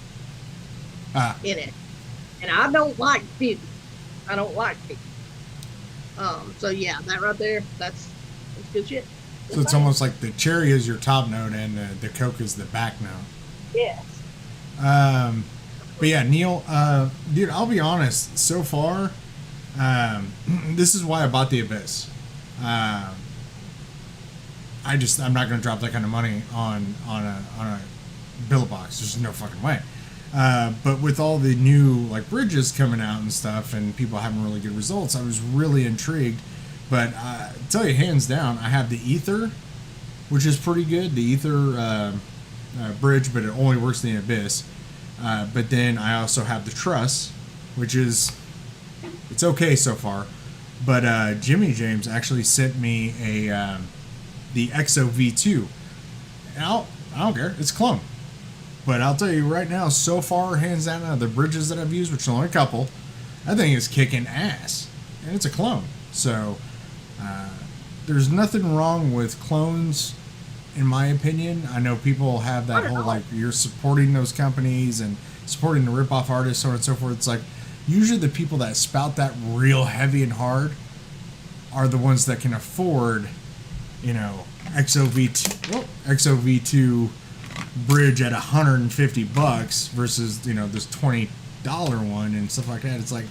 in it, and I don't like fizzy. So yeah, that right there, that's good shit. So it's almost like the cherry is your top note and the Coke is the back note. Yes. But yeah, Neil, dude, I'll be honest. So far, this is why I bought the Abyss. I'm not going to drop that kind of money on a billet box. There's no fucking way. But with all the new like bridges coming out and stuff, and people having really good results, I was really intrigued. But I tell you, hands down, I have the Ether, which is pretty good. The Ether bridge, but it only works in the Abyss. But then I also have the Truss, which is, it's okay so far. But Jimmy James actually sent me the EXO V2. And I don't care, it's a clone. But I'll tell you right now, so far, hands down, out of the bridges that I've used, which are only a couple, that thing is kicking ass. And it's a clone. So there's nothing wrong with clones, in my opinion. I know people have that whole, like, you're supporting those companies and supporting the rip-off artists, so on and so forth. It's like, usually the people that spout that real heavy and hard are the ones that can afford, EXO V2 bridge at $150 versus, this $20 one and stuff like that. It's like,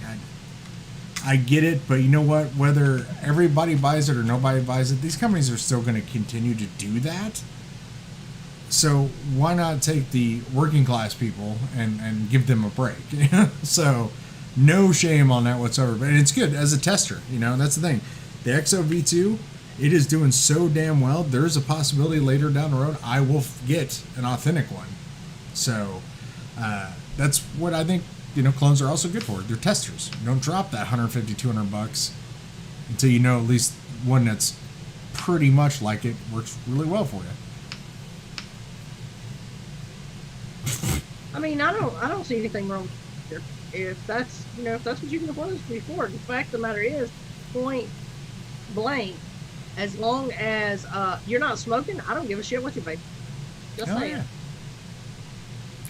I get it, but you know what? Whether everybody buys it or nobody buys it, these companies are still going to continue to do that. So why not take the working class people and give them a break? So no shame on that whatsoever. But it's good as a tester. That's the thing. The EXO V2, it is doing so damn well. There's a possibility later down the road I will get an authentic one. So that's what I think. Clones are also good for. They're testers. You don't drop that $150, $200 until you know at least one that's pretty much like it works really well for you. I mean, I don't see anything wrong with it. If that's, if that's what you can afford, it's before. The fact of the matter is, point blank, as long as you're not smoking, I don't give a shit what you vape. Just Hell saying. yeah.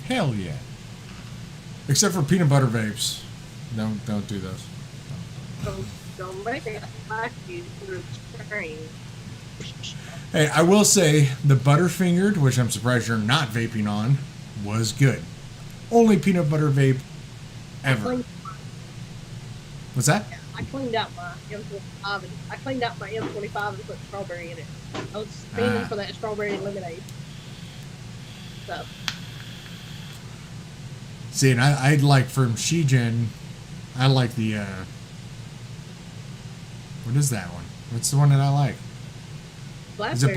Hell yeah. Except for peanut butter vapes. Don't do those. Don't make it like you through the screen. Hey, I will say the Butterfingered, which I'm surprised you're not vaping on, was good. Only peanut butter vape ever. What's that? I cleaned out my M25 and I cleaned out my M25 and put strawberry in it. I was fiending for that strawberry lemonade. So. See, and I like from Shijin, I like the what is that one? What's the one that I like? Is it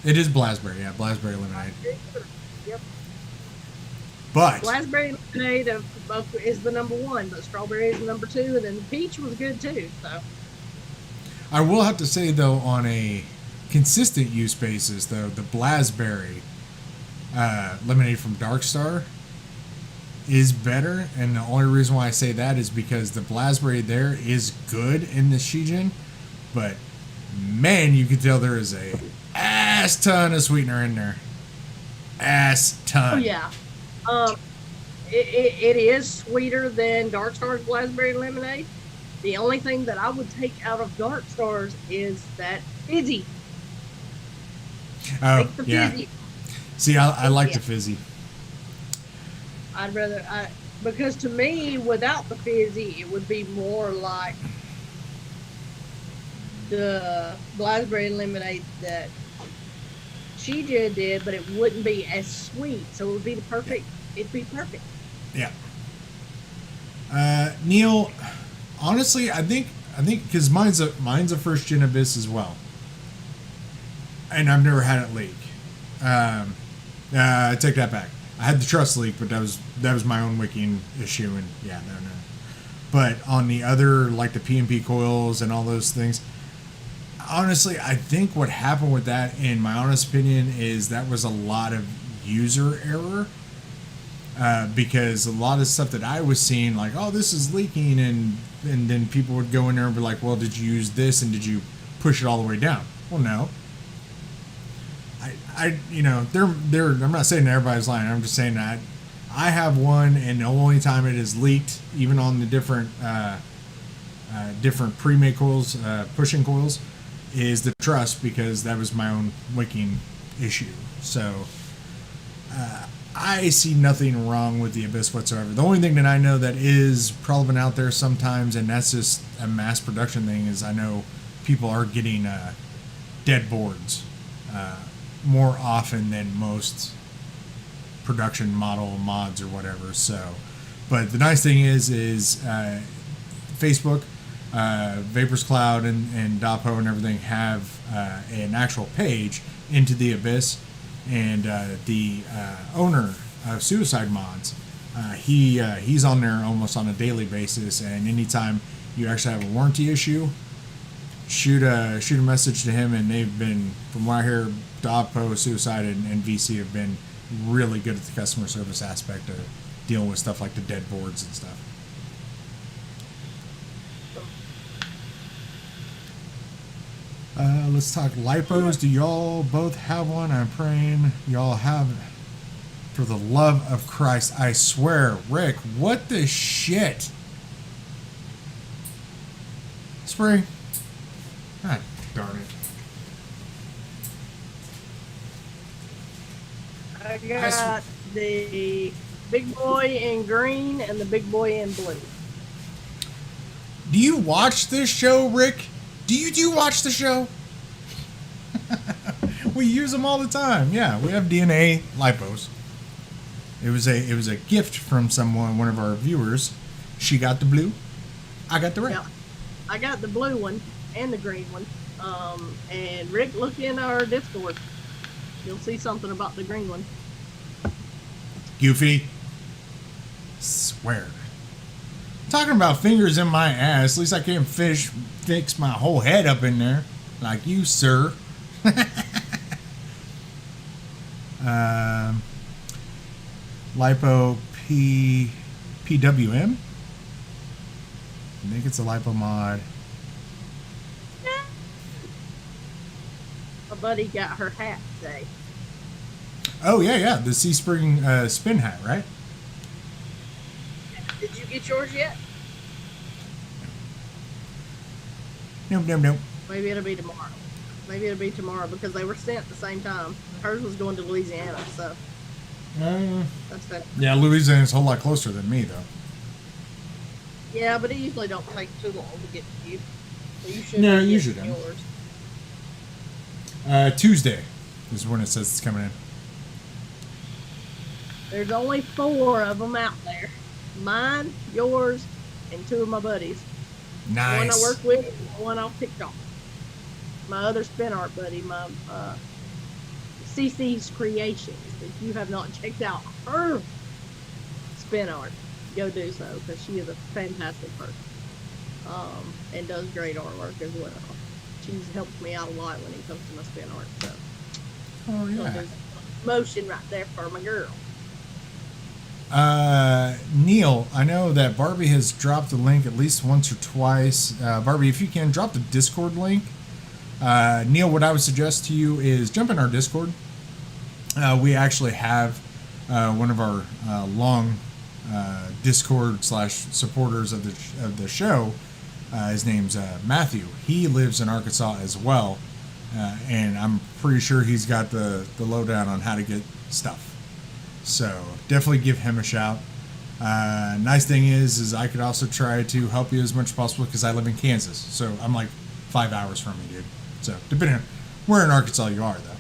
It is Blasberry, yeah, Blasberry lemonade. Yep. But Blasberry lemonade is the number one, but strawberry is the number two, and then the peach was good too. So I will have to say though, on a consistent use basis, though, the Blasberry lemonade from Dark Star is better, and the only reason why I say that is because the Blasberry there is good in the Shijin, but man, you can tell there is a ass ton of sweetener in there. Ass ton. oh yeah, it is sweeter than Dark Star's Blasberry lemonade. The only thing that I would take out of Dark Star's is that fizzy. Oh, Take the yeah. fizzy. See, I like the fizzy. I'd rather, because to me, without the fizzy, it would be more like the Blasberry lemonade that Shija did, but it wouldn't be as sweet. So it would be it'd be perfect. Yeah. Neil, honestly, I think because mine's a first gen Abyss as well, and I've never had it leak. I take that back. I had the trust leak, but that was my own wicking issue, and yeah, no. But on the other, like the PMP coils and all those things, honestly, I think what happened with that, in my honest opinion, is that was a lot of user error. Because a lot of stuff that I was seeing, like, oh, this is leaking, and then people would go in there and be like, well, did you use this, and did you push it all the way down? Well, no. I'm not saying that everybody's lying. I'm just saying that I have one, and the only time it is leaked, even on the different pre-made coils, pushing coils, is the truss, because that was my own wicking issue. So I see nothing wrong with the Abyss whatsoever. The only thing that I know that is prevalent out there sometimes, and that's just a mass production thing, is I know people are getting dead boards more often than most production model mods or whatever. So, but the nice thing is Facebook, Vapers Cloud, and Dapo and everything have an actual page into the Abyss, and the owner of Suicide Mods, he's on there almost on a daily basis, and anytime you actually have a warranty issue, shoot a message to him, and they've been, from what I hear, Dapo, Suicide, and VC have been really good at the customer service aspect of dealing with stuff like the dead boards and stuff. Let's talk lipos. Do y'all both have one? I'm praying y'all have it. For the love of Christ, I swear. Rick, what the shit? Spring. God darn it. I got the big boy in green and the big boy in blue. Do you watch this show, Rick? Do you watch the show? We use them all the time. Yeah, we have DNA lipos. It was a gift from one of our viewers. She got the blue. I got the red. Yeah, I got the blue one and the green one. And Rick, look in our Discord. You'll see something about the green one. Goofy. Swear. Talking about fingers in my ass. At least I can't fix my whole head up in there like you, sir. Lipo PWM. I think it's a lipo mod. My buddy got her hat today. Oh yeah, the C Spring spin hat, right? Did you get yours yet? Nope. Maybe it'll be tomorrow. Because they were sent at the same time. Hers was going to Louisiana, so that's that. Yeah, Louisiana's a whole lot closer than me, though. Yeah, but it usually don't take too long to get to you. So you should. No, be you getting shouldn't. yours. Tuesday is when it says it's coming in. There's only 4 of them out there. Mine, yours, and 2 of my buddies. Nice. One I work with, one I'll pick off. My other spin art buddy, my CC's Creations. If you have not checked out her spin art, go do so because she is a fantastic person and does great artwork as well. She's helped me out a lot when it comes to my spin art. So, Oh so yeah. there's motion right there for my girl. Neil, I know that Barbie has dropped a link at least once or twice. Barbie, if you can, drop the Discord link. Neil, what I would suggest to you is jump in our Discord. We actually have one of our long Discord / supporters of the show. His name's Matthew. He lives in Arkansas as well, and I'm pretty sure he's got the lowdown on how to get stuff. So definitely give him a shout. Nice thing is I could also try to help you as much as possible because I live in Kansas. So I'm like 5 hours from you, dude. So depending on where in Arkansas you are, though.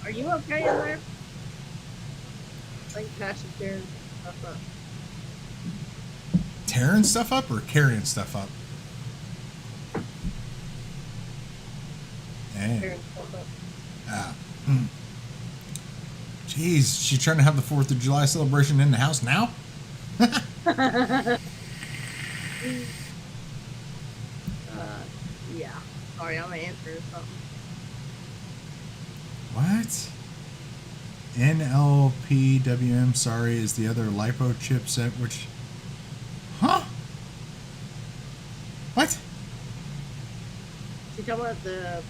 Are you okay in there? I think Cash is tearing stuff up. Tearing stuff up or carrying stuff up? Hey. Tearing stuff up. Jeez, she trying to have the 4th of July celebration in the house now? Yeah. Sorry, I'm answering something. What? NLPWM, sorry, is the other lipo chipset, which... Huh? What? She talking about the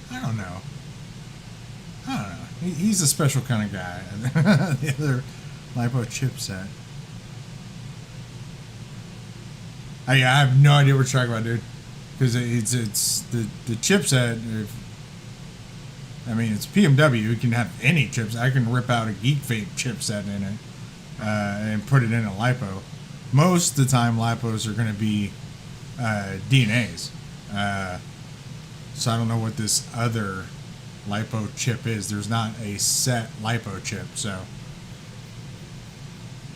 I don't know. He's a special kind of guy. The other lipo chipset. I have no idea what you're talking about, dude. Because it's the chipset. It's PMW. You can have any chips. I can rip out a Geek Vape chipset in it and put it in a lipo. Most of the time, lipos are going to be DNAs. So I don't know what this other lipo chip is. There's not a set lipo chip, so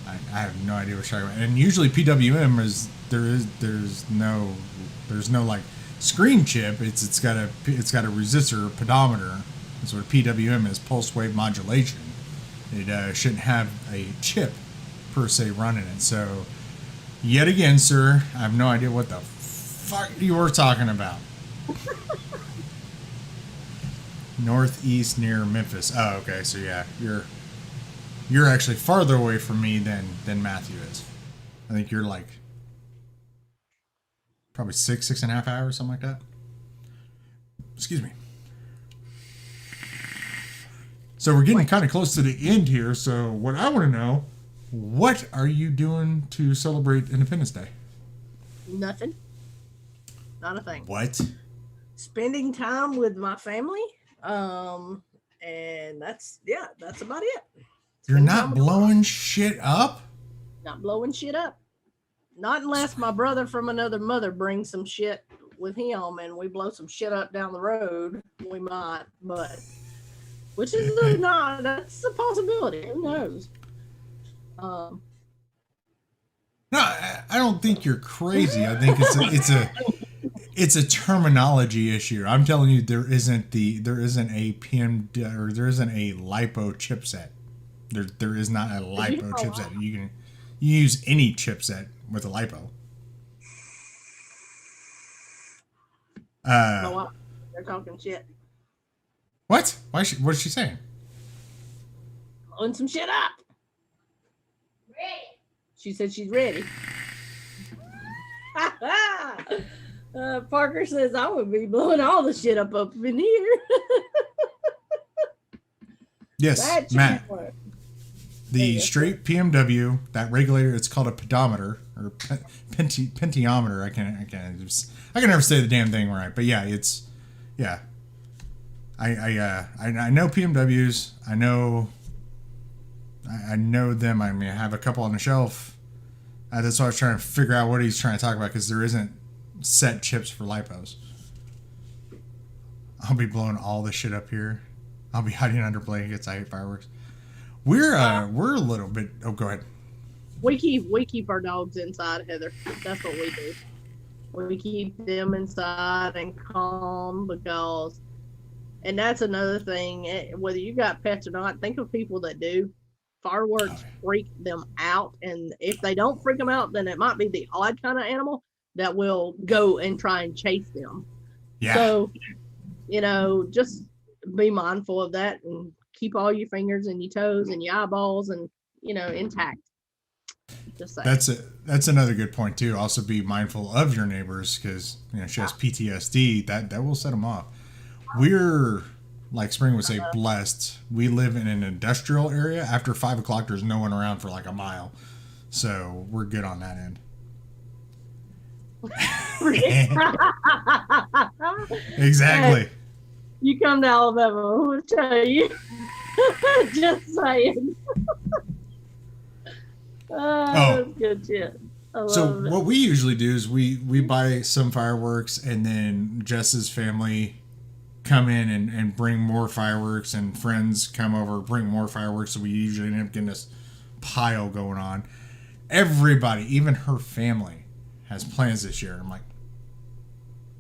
I have no idea what you're talking about. And usually PWM is there's no like screen chip. It's got a resistor or pedometer. That's what PWM is, pulse wave modulation. It shouldn't have a chip per se running it. So yet again, sir, I have no idea what the fuck you were talking about. Northeast near Memphis. Oh, okay. So yeah, you're actually farther away from me than Matthew is. I think you're like probably 6.5 hours, something like that. Excuse me. So we're getting kind of close to the end here. So what I want to know, what are you doing to celebrate Independence Day? nothing. Not a thing. What? Spending time with my family. And that's about it. You're Spending time not with my blowing shit up? Not blowing shit up. Not unless my brother from another mother brings some shit with him and we blow some shit up down the road. We might, but which is not, that's a possibility. Who knows? No, I don't think you're crazy. I think it's a terminology issue. I'm telling you, there isn't a PM or there isn't a lipo chipset. There is not a lipo chipset. You can use any chipset with a lipo. They're talking shit. What? What is she saying? Blowing some shit up. Ready. She said she's ready. Parker says I would be blowing all the shit up in here. Yes, Matt. The straight PMW, that regulator, it's called a pedometer or pentiometer. I can never say the damn thing right, but yeah, it's yeah. I know PMWs. I know them. I mean, I have a couple on the shelf. That's why I was trying to figure out what he's trying to talk about because there isn't set chips for lipos. I'll be blowing all this shit up here. I'll be hiding under blankets. I hate fireworks. We're a little bit. Oh, go ahead. We keep our dogs inside, Heather. That's what we do. We keep them inside and calm because, and that's another thing. Whether you got pets or not, think of people that do. Fireworks freak them out, and if they don't freak them out, then it might be the odd kind of animal that will go and try and chase them. Yeah. So, just be mindful of that and keep all your fingers and your toes and your eyeballs and intact. Just saying. That's another good point too. Also be mindful of your neighbors because she has PTSD that will set them off. We're like Spring would say blessed. We live in an industrial area. After 5 o'clock, there's no one around for like a mile, so we're good on that end. Exactly. You come to Alabama, we'll tell you. Just saying. That's good shit. So what we usually do is we buy some fireworks and then Jess's family come in and bring more fireworks and friends come over, bring more fireworks. So we usually end up getting this pile going on. Everybody, even her family, has plans this year. I'm like,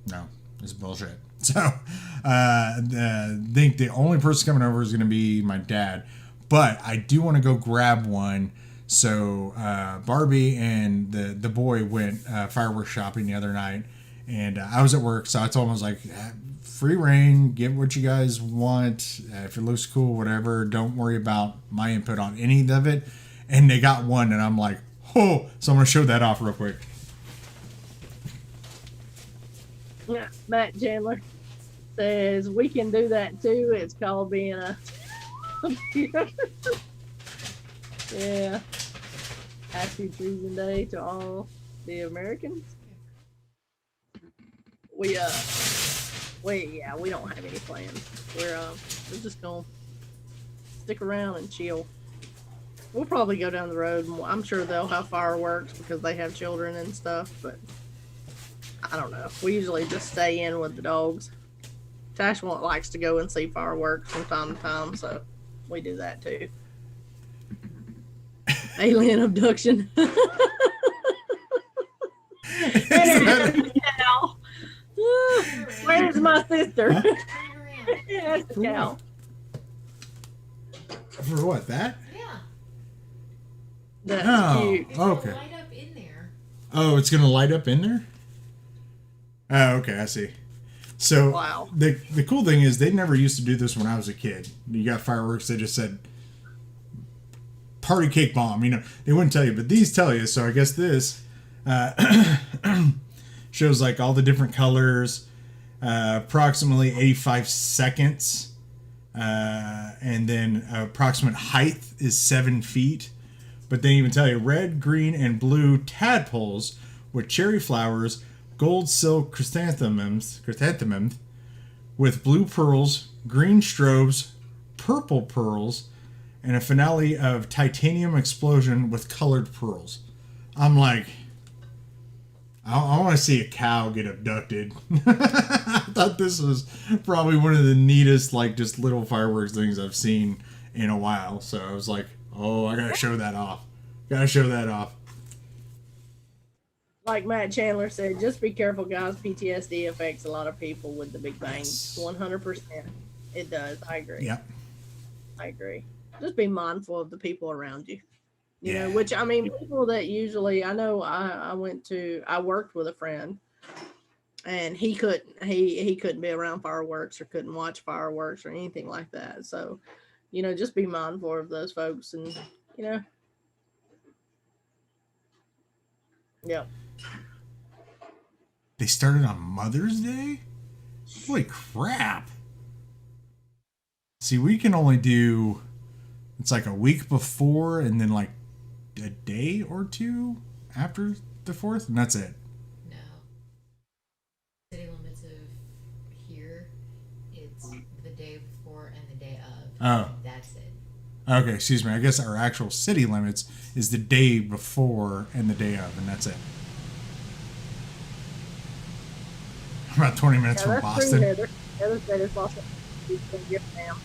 no, this is bullshit. So I think the only person coming over is going to be my dad. But I do want to go grab one. So Barbie and the boy went fireworks shopping the other night. And I was at work, so I told him, I was like, free reign, get what you guys want. If it looks cool, whatever. Don't worry about my input on any of it. And they got one, and I'm like, oh. So I'm going to show that off real quick. Yeah, Matt Chandler says we can do that too. It's called being a yeah. Happy Treason Day to all the Americans. We don't have any plans. We're just gonna stick around and chill. We'll probably go down the road. And I'm sure they'll have fireworks because they have children and stuff, but I don't know. We usually just stay in with the dogs. Tash likes to go and see fireworks from time to time, so we do that too. Alien abduction. Where's my sister? Huh? Yes, cow. For what, that? Yeah. That's cute. Okay. Light up in there. Oh, it's going to light up in there? Oh, okay, I see. So wow. The cool thing is they never used to do this when I was a kid. You got fireworks, they just said party cake bomb. They wouldn't tell you, but these tell you. So I guess this shows like all the different colors, approximately 85 seconds, and then approximate height is 7 feet. But they even tell you red, green, and blue tadpoles with cherry flowers, gold silk chrysanthemums with blue pearls, green strobes, purple pearls, and a finale of titanium explosion with colored pearls. I'm like, I want to see a cow get abducted. I thought this was probably one of the neatest, like, just little fireworks things I've seen in a while. So I was like, oh, I gotta show that off. Like Matt Chandler said, just be careful, guys. PTSD affects a lot of people with the big bangs. 100%. It does. I agree. Yep. I agree. Just be mindful of the people around you. You Yeah. know, which, I mean, people that usually, I know I worked with a friend and he couldn't be around fireworks or couldn't watch fireworks or anything like that. So, just be mindful of those folks, and you know, yeah. They started on Mother's Day? Holy crap. See, we can only do, it's like a week before and then like a day or two after the 4th, and that's it. No. City limits of here, it's the day before and the day of. Oh. That's it. Okay, excuse me. I guess our actual city limits is the day before and the day of, and that's it. About 20 minutes from That's Boston. true, Heather. Heather said it's Boston. She's gonna get down.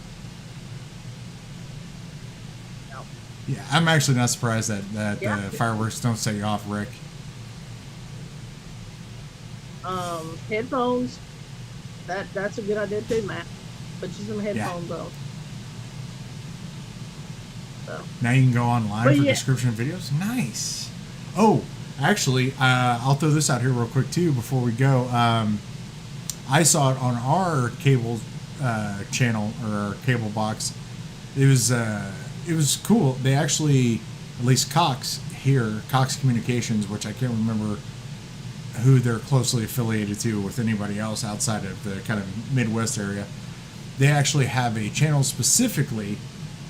No. Yeah, I'm actually not surprised that Yeah. fireworks don't set you off, Rick. Headphones. That's a good idea too, Matt. Put you some headphones on. So. Now you can go online But for yeah. description videos. Nice. Oh, actually, I'll throw this out here real quick too before we go. I saw it on our cable channel or our cable box. It was cool. They actually, at least Cox here, Cox Communications, which I can't remember who they're closely affiliated to with anybody else outside of the kind of Midwest area. They actually have a channel specifically,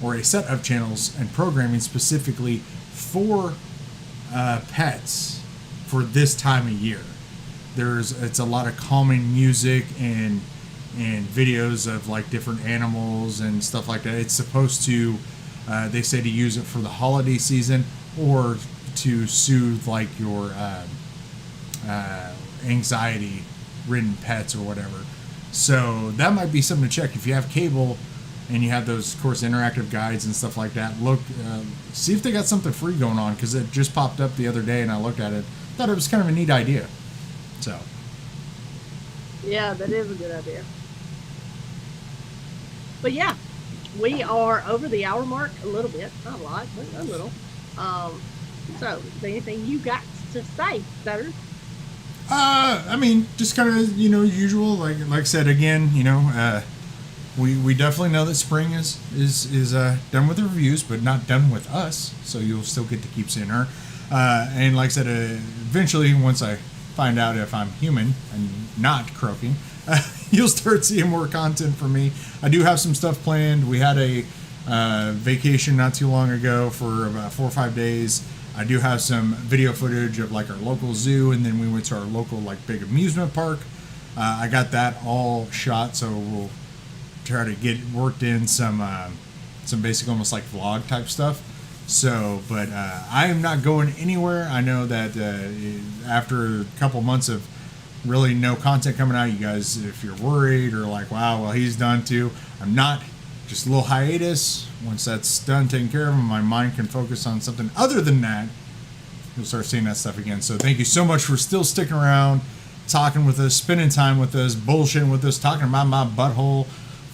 or a set of channels and programming specifically for pets for this time of year. It's a lot of calming music and videos of like different animals and stuff like that. It's supposed to, they say, to use it for the holiday season or to soothe like your anxiety ridden pets or whatever. So that might be something to check if you have cable and you have those, of course, interactive guides and stuff like that. Look, see if they got something free going on, because it just popped up the other day and I looked at it. Thought it was kind of a neat idea. So. Yeah, that is a good idea. But yeah, we are over the hour mark a little bit, not a lot, but a little. So, is there anything you got to say, Sutter? I mean, just kind of, usual. Like I said again, we definitely know that spring is done with the reviews, but not done with us. So you'll still get to keep seeing her. And like I said, eventually, once I find out if I'm human and not croaking, you'll start seeing more content from me. I do have some stuff planned. We had a vacation not too long ago for about 4 or 5 days. I do have some video footage of like our local zoo, and then we went to our local like big amusement park. I got that all shot, so we'll try to get worked in some basic almost like vlog type stuff. So, but I am not going anywhere. I know that after a couple months of really no content coming out, you guys, if you're worried or like, wow, well, he's done too. I'm not. Just a little hiatus. Once that's done, taken care of, my mind can focus on something other than that. You'll start seeing that stuff again. So thank you so much for still sticking around, talking with us, spending time with us, bullshitting with us, talking about my butthole,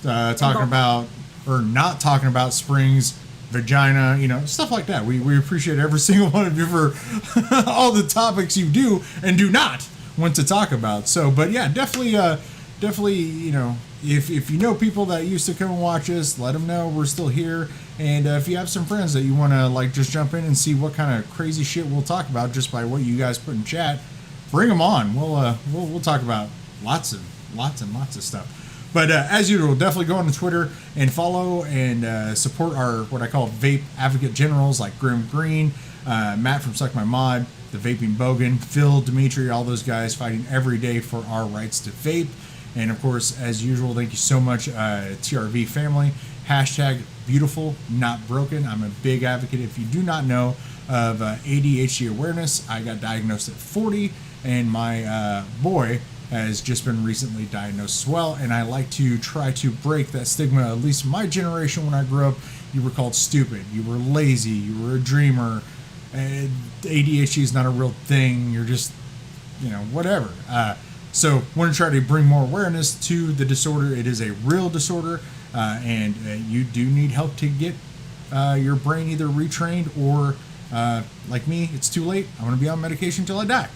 talking about, or not talking about Spring's vagina, stuff like that. We appreciate every single one of you for all the topics you do and do not want to talk about. So, but yeah, definitely, if you know people that used to come and watch us, let them know we're still here. And if you have some friends that you want to like just jump in and see what kind of crazy shit we'll talk about just by what you guys put in chat, bring them on. We'll talk about lots and lots of stuff. But as usual, definitely go on to Twitter and follow and support our what I call vape advocate generals like Grim Green, Matt from Suck My Mod, the Vaping Bogan, Phil, Dimitri, all those guys fighting every day for our rights to vape. And of course, as usual, thank you so much, TRV family. Hashtag beautiful, not broken. I'm a big advocate. If you do not know of ADHD awareness, I got diagnosed at 40, and my boy has just been recently diagnosed as well. And I like to try to break that stigma. At least my generation, when I grew up, you were called stupid, you were lazy, you were a dreamer. ADHD is not a real thing. You're just, whatever. So want to try to bring more awareness to the disorder. It is a real disorder, and you do need help to get your brain either retrained or, like me, it's too late. I'm going to be on medication until I die.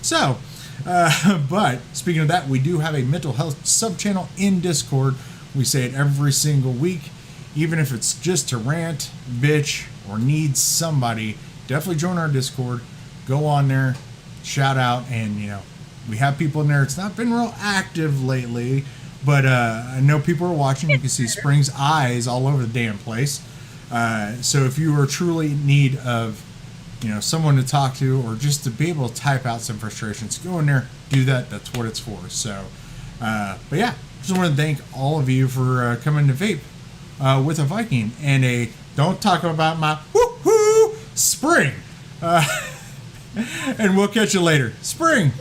So, But speaking of that, we do have a mental health sub-channel in Discord. We say it every single week. Even if it's just to rant, bitch, or need somebody, definitely join our Discord. Go on there, shout out, and we have people in there. It's not been real active lately, but I know people are watching. You can see Spring's eyes all over the damn place. So if you are truly in need of someone to talk to, or just to be able to type out some frustrations, go in there, do that. That's what it's for. So, but yeah, just want to thank all of you for coming to Vape with a Viking and a don't talk about my woo-hoo Spring. And we'll catch you later. Spring.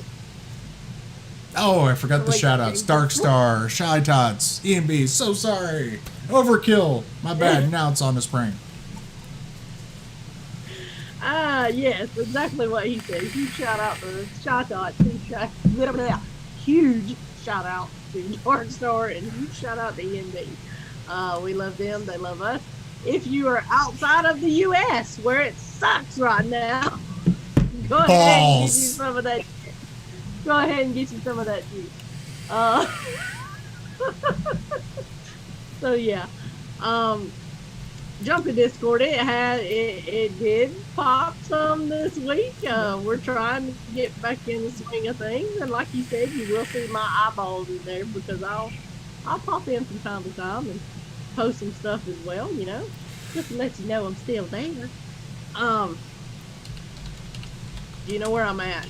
Oh, I forgot the shout outs. Darkstar, Shy Tots, EMB, so sorry. Overkill. My bad. Now it's on the Spring. Yes, exactly what he said. Huge shout out to Shy Tots. Huge shout out to Darkstar and huge shout out to EMB. We love them. They love us. If you are outside of the U.S., where it sucks right now, go ahead and get you some of that. Go ahead and get you some of that juice. So yeah, jump to Discord. It did pop some this week. We're trying to get back in the swing of things, and like you said, you will see my eyeballs in there because I'll pop in from time to time and post some stuff as well. Just to let you know I'm still there. You know where I'm at.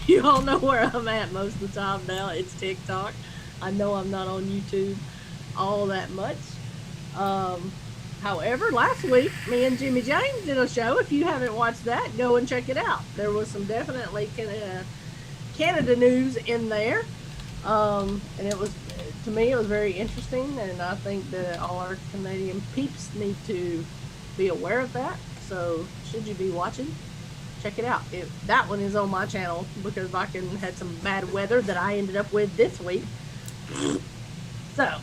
You all know where I'm at most of the time now. It's TikTok. I know I'm not on YouTube all that much. However, last week, me and Jimmy James did a show. If you haven't watched that, go and check it out. There was some definitely Canada news in there. And it was, to me, it was very interesting. And I think that all our Canadian peeps need to be aware of that. So, should you be watching, check it out. That one is on my channel because Viking had some bad weather that I ended up with this week. So,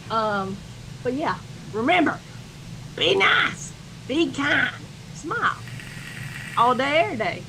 but yeah, remember, be nice, be kind, smile, all day, every day.